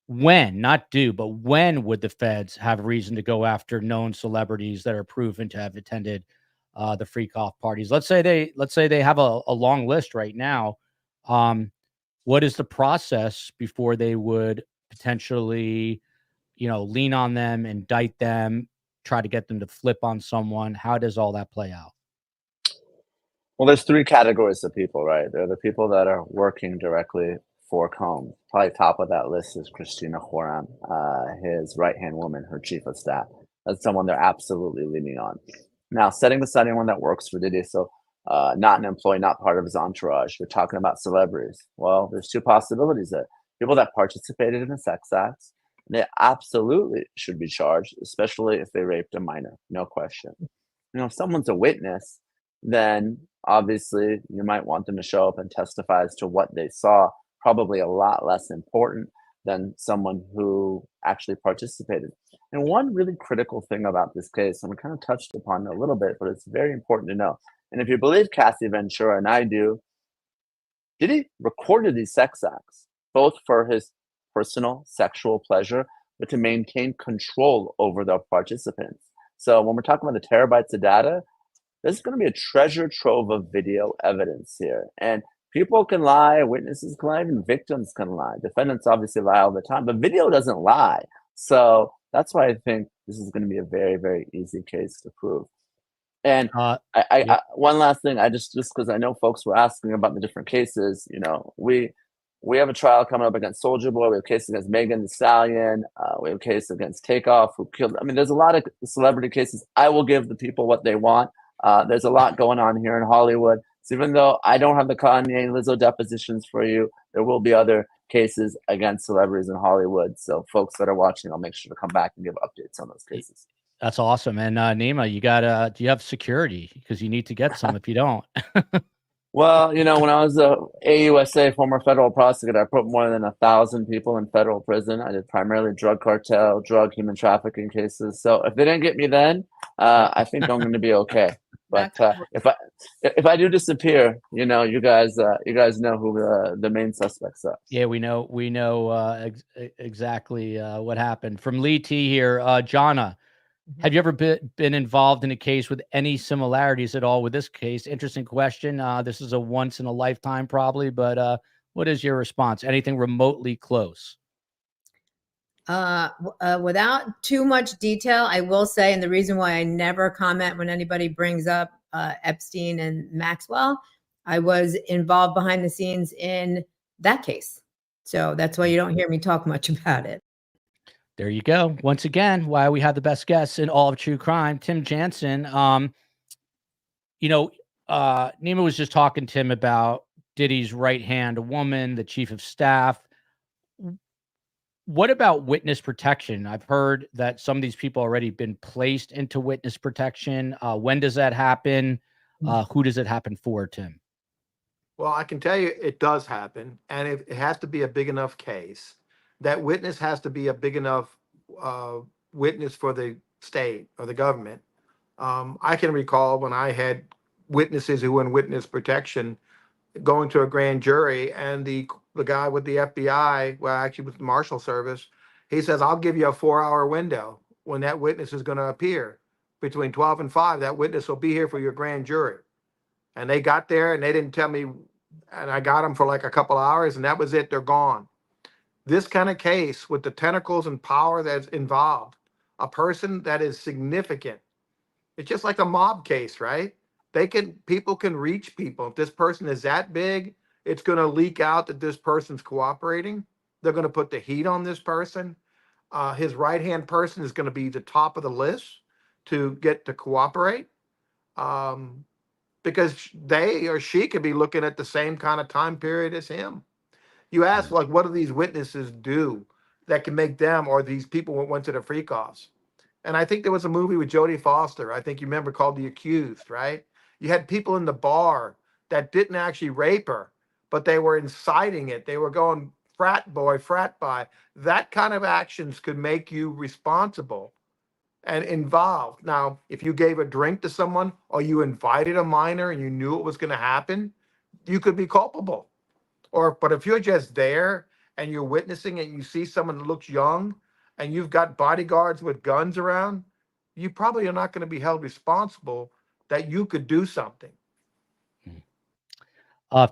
When, not do, but when would the feds have reason to go after known celebrities that are proven to have attended the freak off parties? Let's say they have a long list right now. What is the process before they would potentially, lean on them, indict them, try to get them to flip on someone? How does all that play out? Well, there's three categories of people, right? There are the people that are working directly for Combs. Probably top of that list is Christina Joram, his right-hand woman, her chief of staff. That's someone they're absolutely leaning on. Now, setting aside anyone that works for Diddy, so not an employee, not part of his entourage. You're talking about celebrities. Well, there's two possibilities there. People that participated in the sex acts, they absolutely should be charged, especially if they raped a minor, no question. If someone's a witness, then obviously you might want them to show up and testify as to what they saw. Probably a lot less important than someone who actually participated. And one really critical thing about this case, and we kind of touched upon it a little bit, but it's very important to know. And if you believe Cassie Ventura, and I do, Diddy recorded these sex acts, both for his personal sexual pleasure, but to maintain control over the participants. So when we're talking about the terabytes of data, there's going to be a treasure trove of video evidence here. And people can lie, witnesses can lie, even victims can lie. Defendants obviously lie all the time, but video doesn't lie. So that's why I think this is going to be a very, very easy case to prove. And one last thing, just because I know folks were asking about the different cases, we have a trial coming up against Soulja Boy. We have a case against Megan Thee Stallion. We have a case against Takeoff, who killed. I mean, there's a lot of celebrity cases. I will give the people what they want. There's a lot going on here in Hollywood. So even though I don't have the Kanye and Lizzo depositions for you, there will be other cases against celebrities in Hollywood. So folks that are watching, I'll make sure to come back and give updates on those cases. That's awesome. And Neama, do you have security? Because you need to get some if you don't. Well, when I was a AUSA, former federal prosecutor, I put more than 1,000 people in federal prison. I did primarily drug cartel, drug human trafficking cases. So if they didn't get me then, I think I'm going to be okay. But if I do disappear, you guys know who the main suspects are. Yeah, we know exactly what happened. From Lee T here, Jonna. Have you ever been involved in a case with any similarities at all with this case? Interesting question. This is a once in a lifetime probably, but what is your response? Anything remotely close? Without too much detail, I will say, and the reason why I never comment when anybody brings up Epstein and Maxwell, I was involved behind the scenes in that case. So that's why you don't hear me talk much about it. There you go. Once again, why we have the best guests in all of true crime, Tim Jansen. Neama was just talking to him about Diddy's right-hand woman, the chief of staff. What about witness protection? I've heard that some of these people already been placed into witness protection. When does that happen? Who does it happen for, Tim? Well, I can tell you it does happen, and it has to be a big enough case that witness has to be a big enough witness for the state or the government. I can recall when I had witnesses who were in witness protection going to a grand jury, and the guy with the FBI, well, actually with the Marshal Service, he says, I'll give you a 4-hour window when that witness is going to appear. Between 12 and 5, that witness will be here for your grand jury. And they got there and they didn't tell me, and I got them for like a couple hours, and that was it. They're gone. This kind of case with the tentacles and power that's involved, a person that is significant, it's just like a mob case, right? People can reach people. If this person is that big, it's going to leak out that this person's cooperating. They're going to put the heat on this person. His right-hand person is going to be the top of the list to get to cooperate, because they or she could be looking at the same kind of time period as him. You ask, like, what do these witnesses do that can make them or these people who went to the freak offs? And I think there was a movie with Jodie Foster, I think you remember, called The Accused, right? You had people in the bar that didn't actually rape her, but they were inciting it. They were going frat boy, frat boy. That kind of actions could make you responsible and involved. Now, if you gave a drink to someone or you invited a minor and you knew it was going to happen, you could be culpable. But if you're just there and you're witnessing and you see someone that looks young and you've got bodyguards with guns around, you probably are not going to be held responsible that you could do something.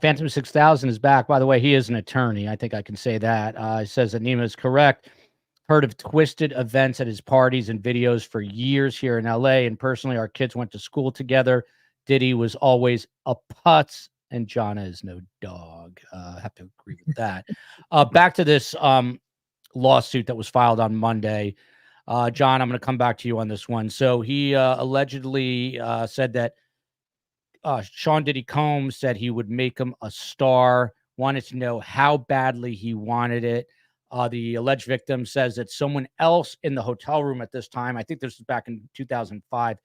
Phantom 6000 is back. By the way, he is an attorney. I think I can say that. He says that Neama is correct. Heard of twisted events at his parties and videos for years here in LA. And personally, our kids went to school together. Diddy was always a putz, and Jonna is no dog. I have to agree with that. Back to this lawsuit that was filed on Monday. John, I'm going to come back to you on this one. So he allegedly said that Sean Diddy Combs said he would make him a star, wanted to know how badly he wanted it. The alleged victim says that someone else in the hotel room at this time, I think this was back in 2005,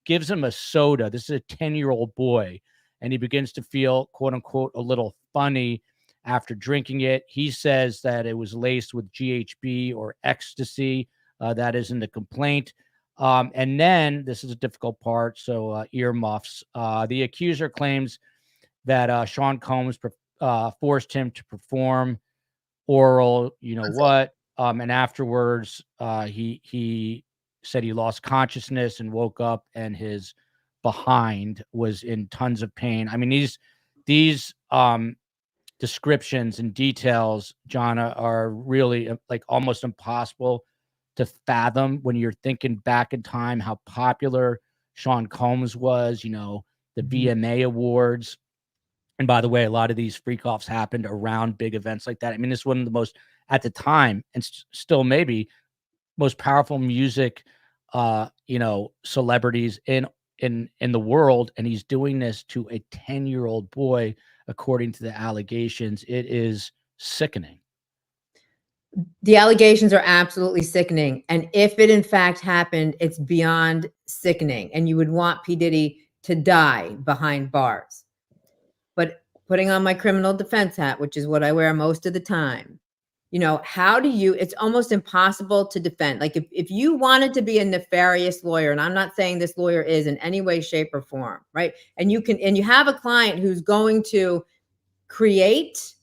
gives him a soda. This is a 10-year-old boy, and he begins to feel, quote unquote, a little funny after drinking it. He says that it was laced with GHB or ecstasy. That is in the complaint. And then this is a difficult part. So earmuffs. The accuser claims that Sean Combs forced him to perform oral, and afterwards he said he lost consciousness and woke up and his behind was in tons of pain. I mean, these descriptions and details, Jonna, are really like almost impossible to fathom when you're thinking back in time how popular Sean Combs was, the VMA awards. And by the way, a lot of these freak offs happened around big events like that. I mean, it's one of the most, at the time, and still maybe most powerful music, celebrities in the world. And he's doing this to a 10-year-old boy, according to the allegations. It is sickening. The allegations are absolutely sickening. And if it in fact happened, it's beyond sickening. And you would want P. Diddy to die behind bars. But putting on my criminal defense hat, which is what I wear most of the time, it's almost impossible to defend. Like if you wanted to be a nefarious lawyer, and I'm not saying this lawyer is in any way, shape, or form, right? And you have a client who's going to create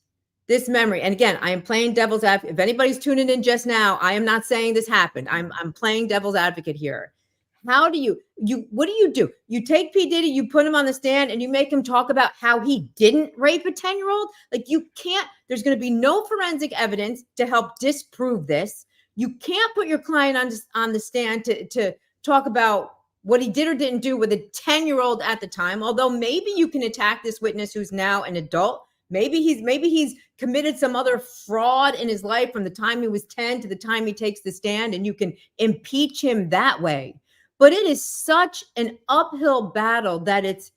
this memory. And again, I am playing devil's advocate. If anybody's tuning in just now, I am not saying this happened. I'm playing devil's advocate here. How do what do? You take P. Diddy, you put him on the stand, and you make him talk about how he didn't rape a 10-year-old? Like, you can't, there's going to be no forensic evidence to help disprove this. You can't put your client on the stand to talk about what he did or didn't do with a 10-year-old at the time. Although maybe you can attack this witness who's now an adult. Maybe he's committed some other fraud in his life from the time he was 10 to the time he takes the stand, and you can impeach him that way. But it is such an uphill battle that it's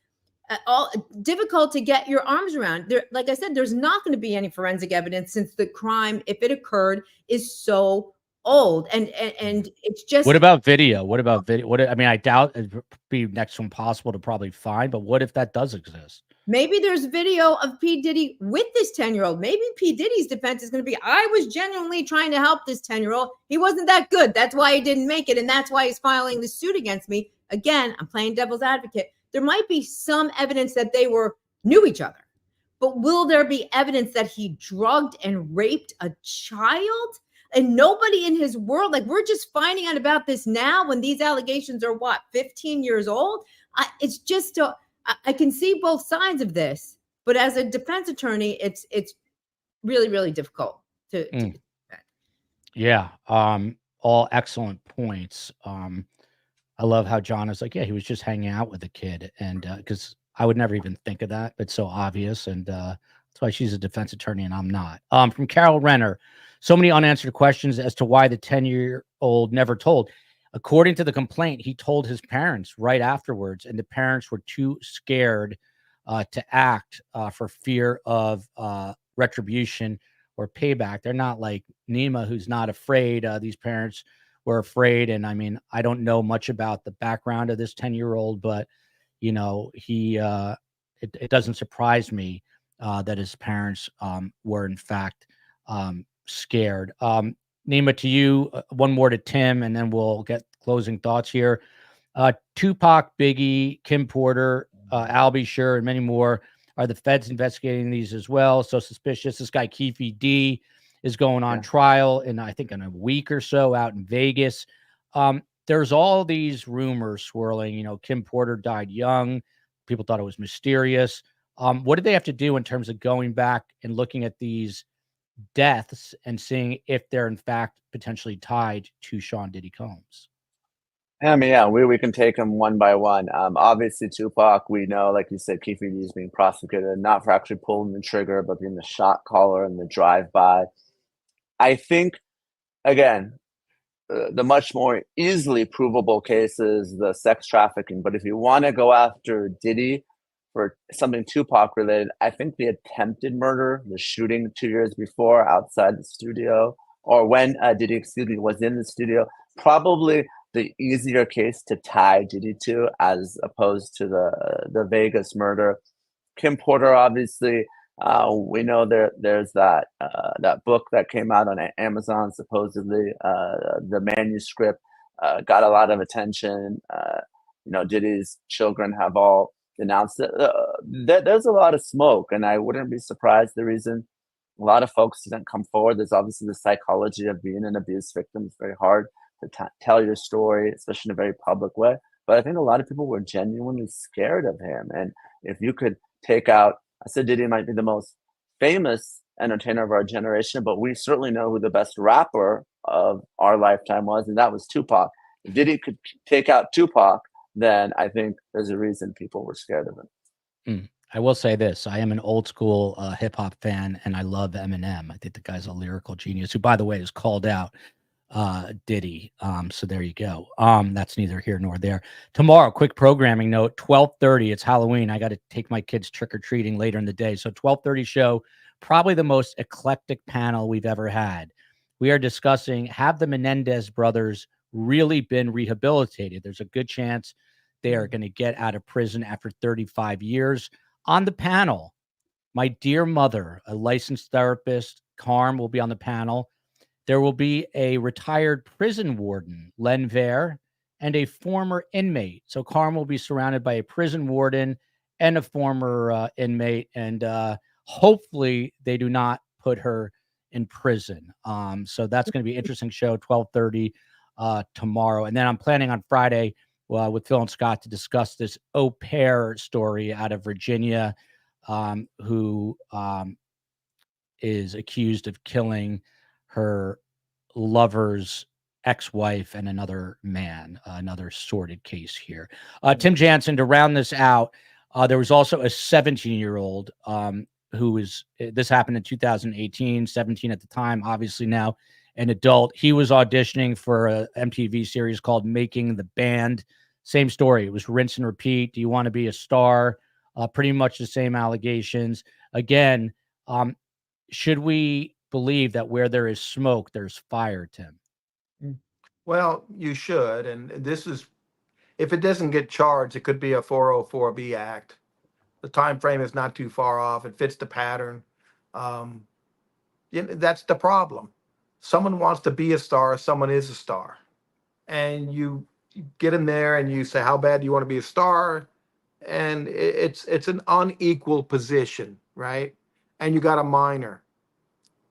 all difficult to get your arms around. There, like I said, there's not going to be any forensic evidence since the crime, if it occurred, is so old. And it's just. What about video? I mean, I doubt it'd be next to impossible to probably find, but what if that does exist? Maybe there's video of P. Diddy with this 10-year-old. Maybe P. Diddy's defense is going to be, I was genuinely trying to help this 10-year-old. He wasn't that good. That's why he didn't make it. And that's why he's filing the suit against me. Again, I'm playing devil's advocate. There might be some evidence that they knew each other. But will there be evidence that he drugged and raped a child? And nobody in his world, like, we're just finding out about this now when these allegations are 15 years old? It's just I can see both sides of this, but as a defense attorney, it's really, really difficult to do that. Yeah. All excellent points. I love how John is like, yeah, he was just hanging out with a kid. And because I would never even think of that. It's so obvious. And that's why she's a defense attorney and I'm not. From Carol Renner, so many unanswered questions as to why the 10-year-old never told. According to the complaint, he told his parents right afterwards, and the parents were too scared to act for fear of retribution or payback. They're not like Neama, who's not afraid. These parents were afraid. And I mean, I don't know much about the background of this 10-year-old, but, you know, it doesn't surprise me that his parents were, in fact, scared. Neama, to you, one more to Tim, and then we'll get closing thoughts here. Tupac, Biggie, Kim Porter, Albie Sure, and many more. Are the feds investigating these as well? So suspicious. This guy, Keefe D, is going on trial in, I think, in a week or so out in Vegas. There's all these rumors swirling. You know, Kim Porter died young. People thought it was mysterious. What did they have to do in terms of going back and looking at these deaths and seeing if they're in fact potentially tied to Sean Diddy Combs? I mean, yeah, we can take them one by one. Obviously, Tupac, we know, like you said, Keefe D is being prosecuted, not for actually pulling the trigger, but being the shot caller and the drive-by. I think, again, the much more easily provable case is the sex trafficking. But if you want to go after Diddy for something Tupac related, I think the attempted murder, the shooting 2 years before outside the studio, or when Diddy, was in the studio, probably the easier case to tie Diddy to, as opposed to the Vegas murder. Kim Porter, obviously, we know there's that book that came out on Amazon, supposedly the manuscript got a lot of attention. You know, Diddy's children have all denounced it. There's a lot of smoke, and I wouldn't be surprised the reason a lot of folks didn't come forward. There's obviously the psychology of being an abuse victim. It's very hard to tell your story, especially in a very public way. But I think a lot of people were genuinely scared of him. And if you could take out, I said Diddy might be the most famous entertainer of our generation, but we certainly know who the best rapper of our lifetime was, and that was Tupac. If Diddy could take out Tupac, then I think there's a reason people were scared of him. I will say this. I am an old school hip hop fan, and I love Eminem. I think the guy's a lyrical genius, who, by the way, is called out Diddy. So there you go. That's neither here nor there. Tomorrow, quick programming note, 12:30. It's Halloween. I got to take my kids trick-or-treating later in the day. So 12:30 show, probably the most eclectic panel we've ever had. We are discussing, have the Menendez brothers really been rehabilitated? There's a good chance they are going to get out of prison after 35 years. On the panel, my dear mother, a licensed therapist, Carm, will be on the panel. There will be a retired prison warden, Len Vare, and a former inmate. So Carm will be surrounded by a prison warden and a former inmate, and hopefully they do not put her in prison. So that's going to be an interesting show, 12:30 tomorrow. And then I'm planning on Friday with Phil and Scott to discuss this au pair story out of Virginia, who is accused of killing her lover's ex-wife and another man, another sordid case here. Tim Jansen, to round this out, there was also a 17-year-old who was, this happened in 2018, 17 at the time, obviously now an adult. He was auditioning for a MTV series called Making the Band. Same story. It was rinse and repeat. Do you want to be a star? Pretty much the same allegations. Again, should we believe that where there is smoke, there's fire, Tim? Well, you should. And this is, if it doesn't get charged, it could be a 404B act. the time frame is not too far off. It fits the pattern. That's the problem. Someone wants to be a star. Someone is a star. And you get in there and you say, how bad do you want to be a star? And it's an unequal position, right? And you got a minor.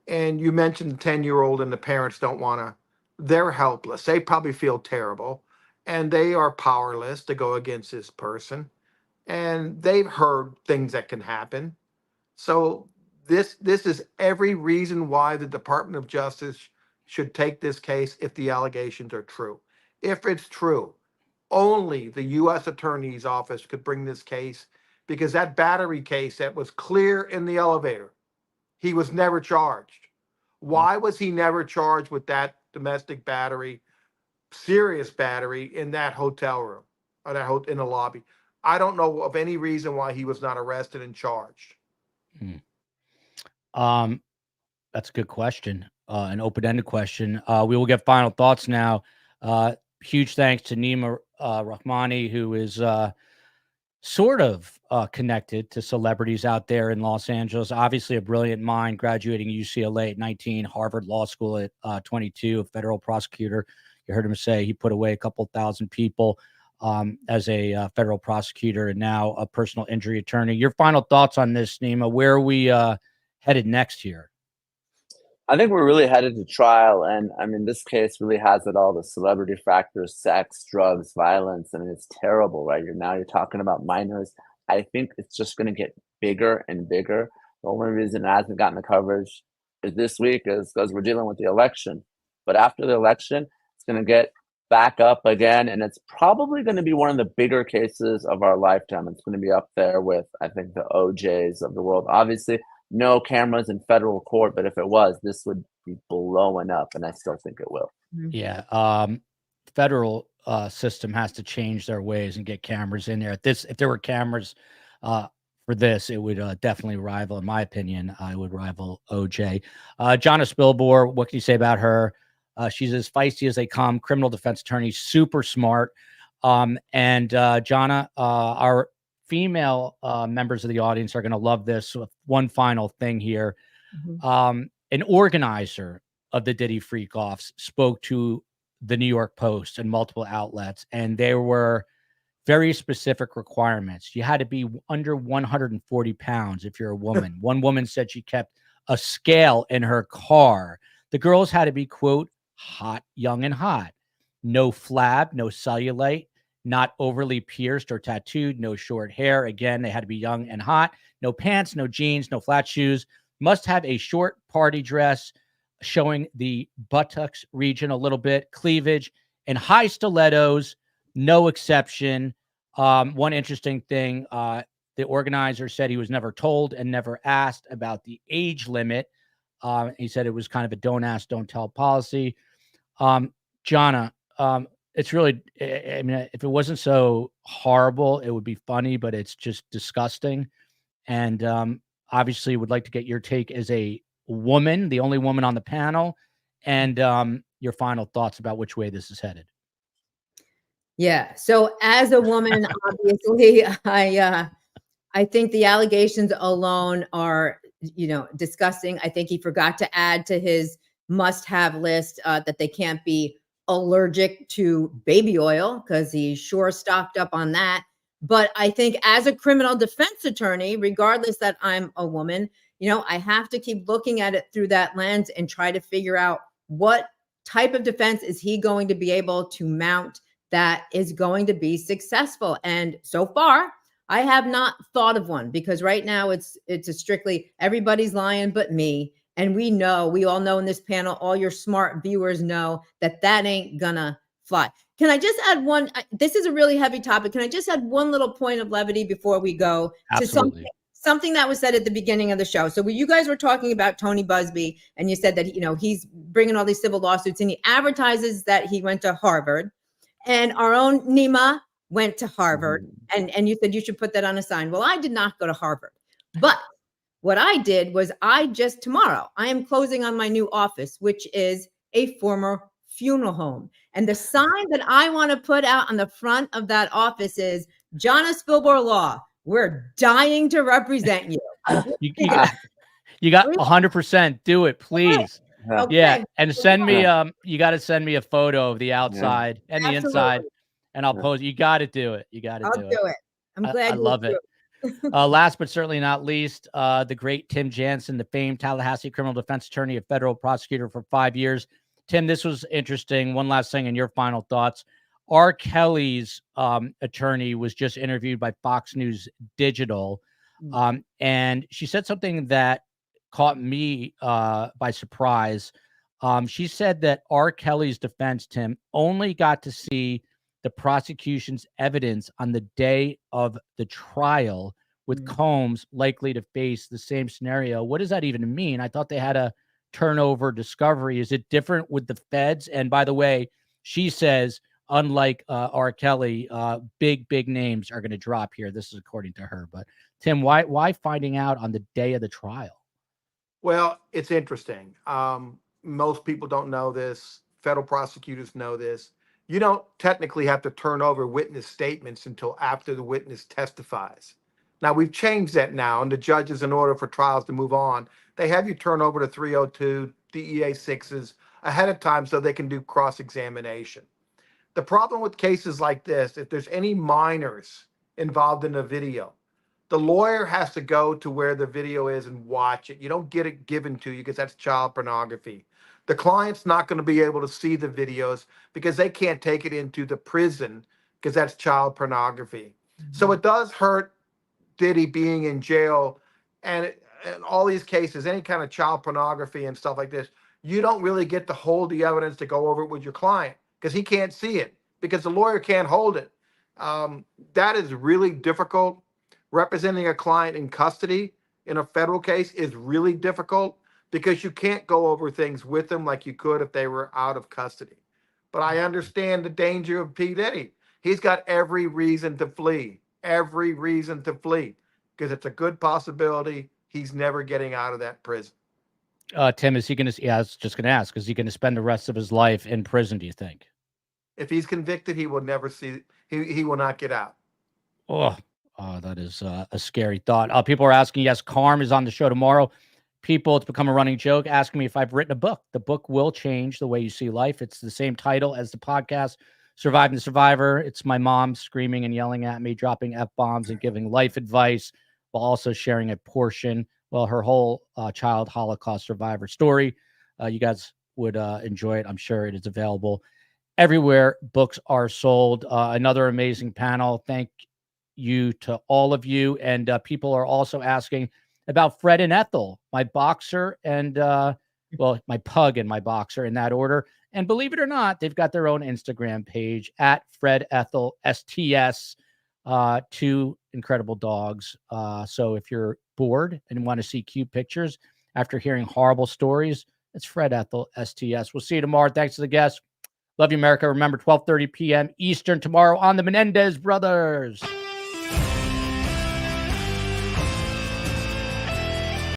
And you mentioned the 10-year-old and the parents don't want to, they're helpless. They probably feel terrible. And they are powerless to go against this person. And they've heard things that can happen. So this is every reason why the Department of Justice should take this case if the allegations are true. If it's true, only the U.S. Attorney's Office could bring this case, because that battery case that was clear in the elevator, he was never charged. Why was he never charged with that domestic battery, serious battery, in that hotel room or that in the lobby? I don't know of any reason why he was not arrested and charged. That's a good question, an open-ended question. We will get final thoughts now. Huge thanks to Neama Rahmani, who is sort of connected to celebrities out there in Los Angeles. Obviously a brilliant mind, graduating UCLA at 19, Harvard Law School at 22, a federal prosecutor. You heard him say he put away a couple thousand people as a federal prosecutor, and now a personal injury attorney. Your final thoughts on this, Neama? Where are we headed next here? I think we're really headed to trial. And I mean, this case really has it all: the celebrity factors, sex, drugs, violence. I mean, it's terrible, right? You're talking about minors. I think it's just going to get bigger and bigger. The only reason it hasn't gotten the coverage this week is because we're dealing with the election. But after the election, it's going to get back up again. And it's probably going to be one of the bigger cases of our lifetime. It's going to be up there with, I think, the OJs of the world. Obviously, no cameras in federal court, but if it was, this would be blowing up, and I still think it will. Yeah. Federal system has to change their ways and get cameras in there. If there were cameras for this, it would definitely rival, in my opinion, it would rival OJ. Jonna Spilbor, what can you say about her? She's as feisty as they come, criminal defense attorney, super smart. And Jonna, our female members of the audience are going to love this. One final thing here. An organizer of the Diddy freak-offs spoke to the New York Post and multiple outlets, and there were very specific requirements. You had to be under 140 pounds if you're a woman. One woman said she kept a scale in her car. The girls had to be, quote, hot, young, and hot. No flab, no cellulite, not overly pierced or tattooed, no short hair. Again, they had to be young and hot. No pants, no jeans, no flat shoes. Must have a short party dress showing the buttocks region a little bit, cleavage, and high stilettos, no exception. One interesting thing, the organizer said he was never told and never asked about the age limit. He said it was kind of a don't ask, don't tell policy. Jonna, it's really, I mean, if it wasn't so horrible, it would be funny, but it's just disgusting. And obviously would like to get your take as a woman, the only woman on the panel, and your final thoughts about which way this is headed. Yeah. So as a woman, obviously, I think the allegations alone are, disgusting. I think he forgot to add to his must-have list that they can't be allergic to baby oil, because he's sure stocked up on that. But I think as a criminal defense attorney, regardless that I'm a woman, I have to keep looking at it through that lens and try to figure out what type of defense is he going to be able to mount that is going to be successful. And so far, I have not thought of one, because right now it's a strictly everybody's lying but me. And we all know in this panel, all your smart viewers know that ain't gonna fly. Can I just add one? This is a really heavy topic. Can I just add one little point of levity before we go to something that was said at the beginning of the show? So when you guys were talking about Tony Busby, and you said that, he's bringing all these civil lawsuits, and he advertises that he went to Harvard, and our own Neama went to Harvard, and you said you should put that on a sign. Well, I did not go to Harvard, but what I did was tomorrow, I am closing on my new office, which is a former funeral home. And the sign that I want to put out on the front of that office is Jonna Spilbor Law, We're dying to represent you. You got 100%. Do it, please. Okay. Yeah, and send me you got to send me a photo of the outside and the Absolutely. inside, and I'll post. You got to do it. You got to I'll do it. I'm glad I you love do it. Last but certainly not least, the great Tim Jansen, the famed Tallahassee criminal defense attorney, a federal prosecutor for 5 years. Tim, this was interesting. One last thing, and your final thoughts. R. Kelly's attorney was just interviewed by Fox News Digital, and she said something that caught me by surprise. She said that R. Kelly's defense, Tim, only got to see the prosecution's evidence on the day of the trial, with Combs likely to face the same scenario. What does that even mean? I thought they had a turnover discovery. Is it different with the feds? And by the way, she says, unlike R. Kelly, big names are going to drop here. This is according to her. But Tim, why finding out on the day of the trial? Well, it's interesting. Most people don't know this. Federal prosecutors know this. You don't technically have to turn over witness statements until after the witness testifies. Now, we've changed that now, and the judges, in order for trials to move on, they have you turn over to 302 DEA 6s ahead of time so they can do cross-examination. The problem with cases like this, if there's any minors involved in the video, the lawyer has to go to where the video is and watch it. You don't get it given to you because that's child pornography. The client's not going to be able to see the videos because they can't take it into the prison because that's child pornography. So it does hurt Diddy being in jail, and all these cases, any kind of child pornography and stuff like this, you don't really get to hold the evidence to go over it with your client because he can't see it because the lawyer can't hold it. That is really difficult. Representing a client in custody in a federal case is really difficult because you can't go over things with them like you could if they were out of custody. But I understand the danger of P. Diddy. He's got every reason to flee, because it's a good possibility he's never getting out of that prison. Tim, is he going to? Yeah, I was just going to ask. Is he going to spend the rest of his life in prison? Do you think? If he's convicted, he will never see. He will not get out. Oh, that is a scary thought. People are asking. Yes, Carm is on the show tomorrow. People, it's become a running joke, asking me if I've written a book. The book will change the way you see life. It's the same title as the podcast, Surviving the Survivor. It's my mom screaming and yelling at me, dropping F-bombs and giving life advice while also sharing a portion, well, her whole child Holocaust survivor story. You guys would enjoy it. I'm sure it is available everywhere books are sold. Another amazing panel. Thank you to all of you. And people are also asking about Fred and Ethel, my boxer and, well, my pug and my boxer in that order. And believe it or not, they've got their own Instagram page at Fred Ethel STS, two incredible dogs. So if you're bored and want to see cute pictures after hearing horrible stories, it's Fred Ethel STS. We'll see you tomorrow. Thanks to the guests. Love you, America. Remember, 12:30 p.m. Eastern tomorrow on the Menendez Brothers.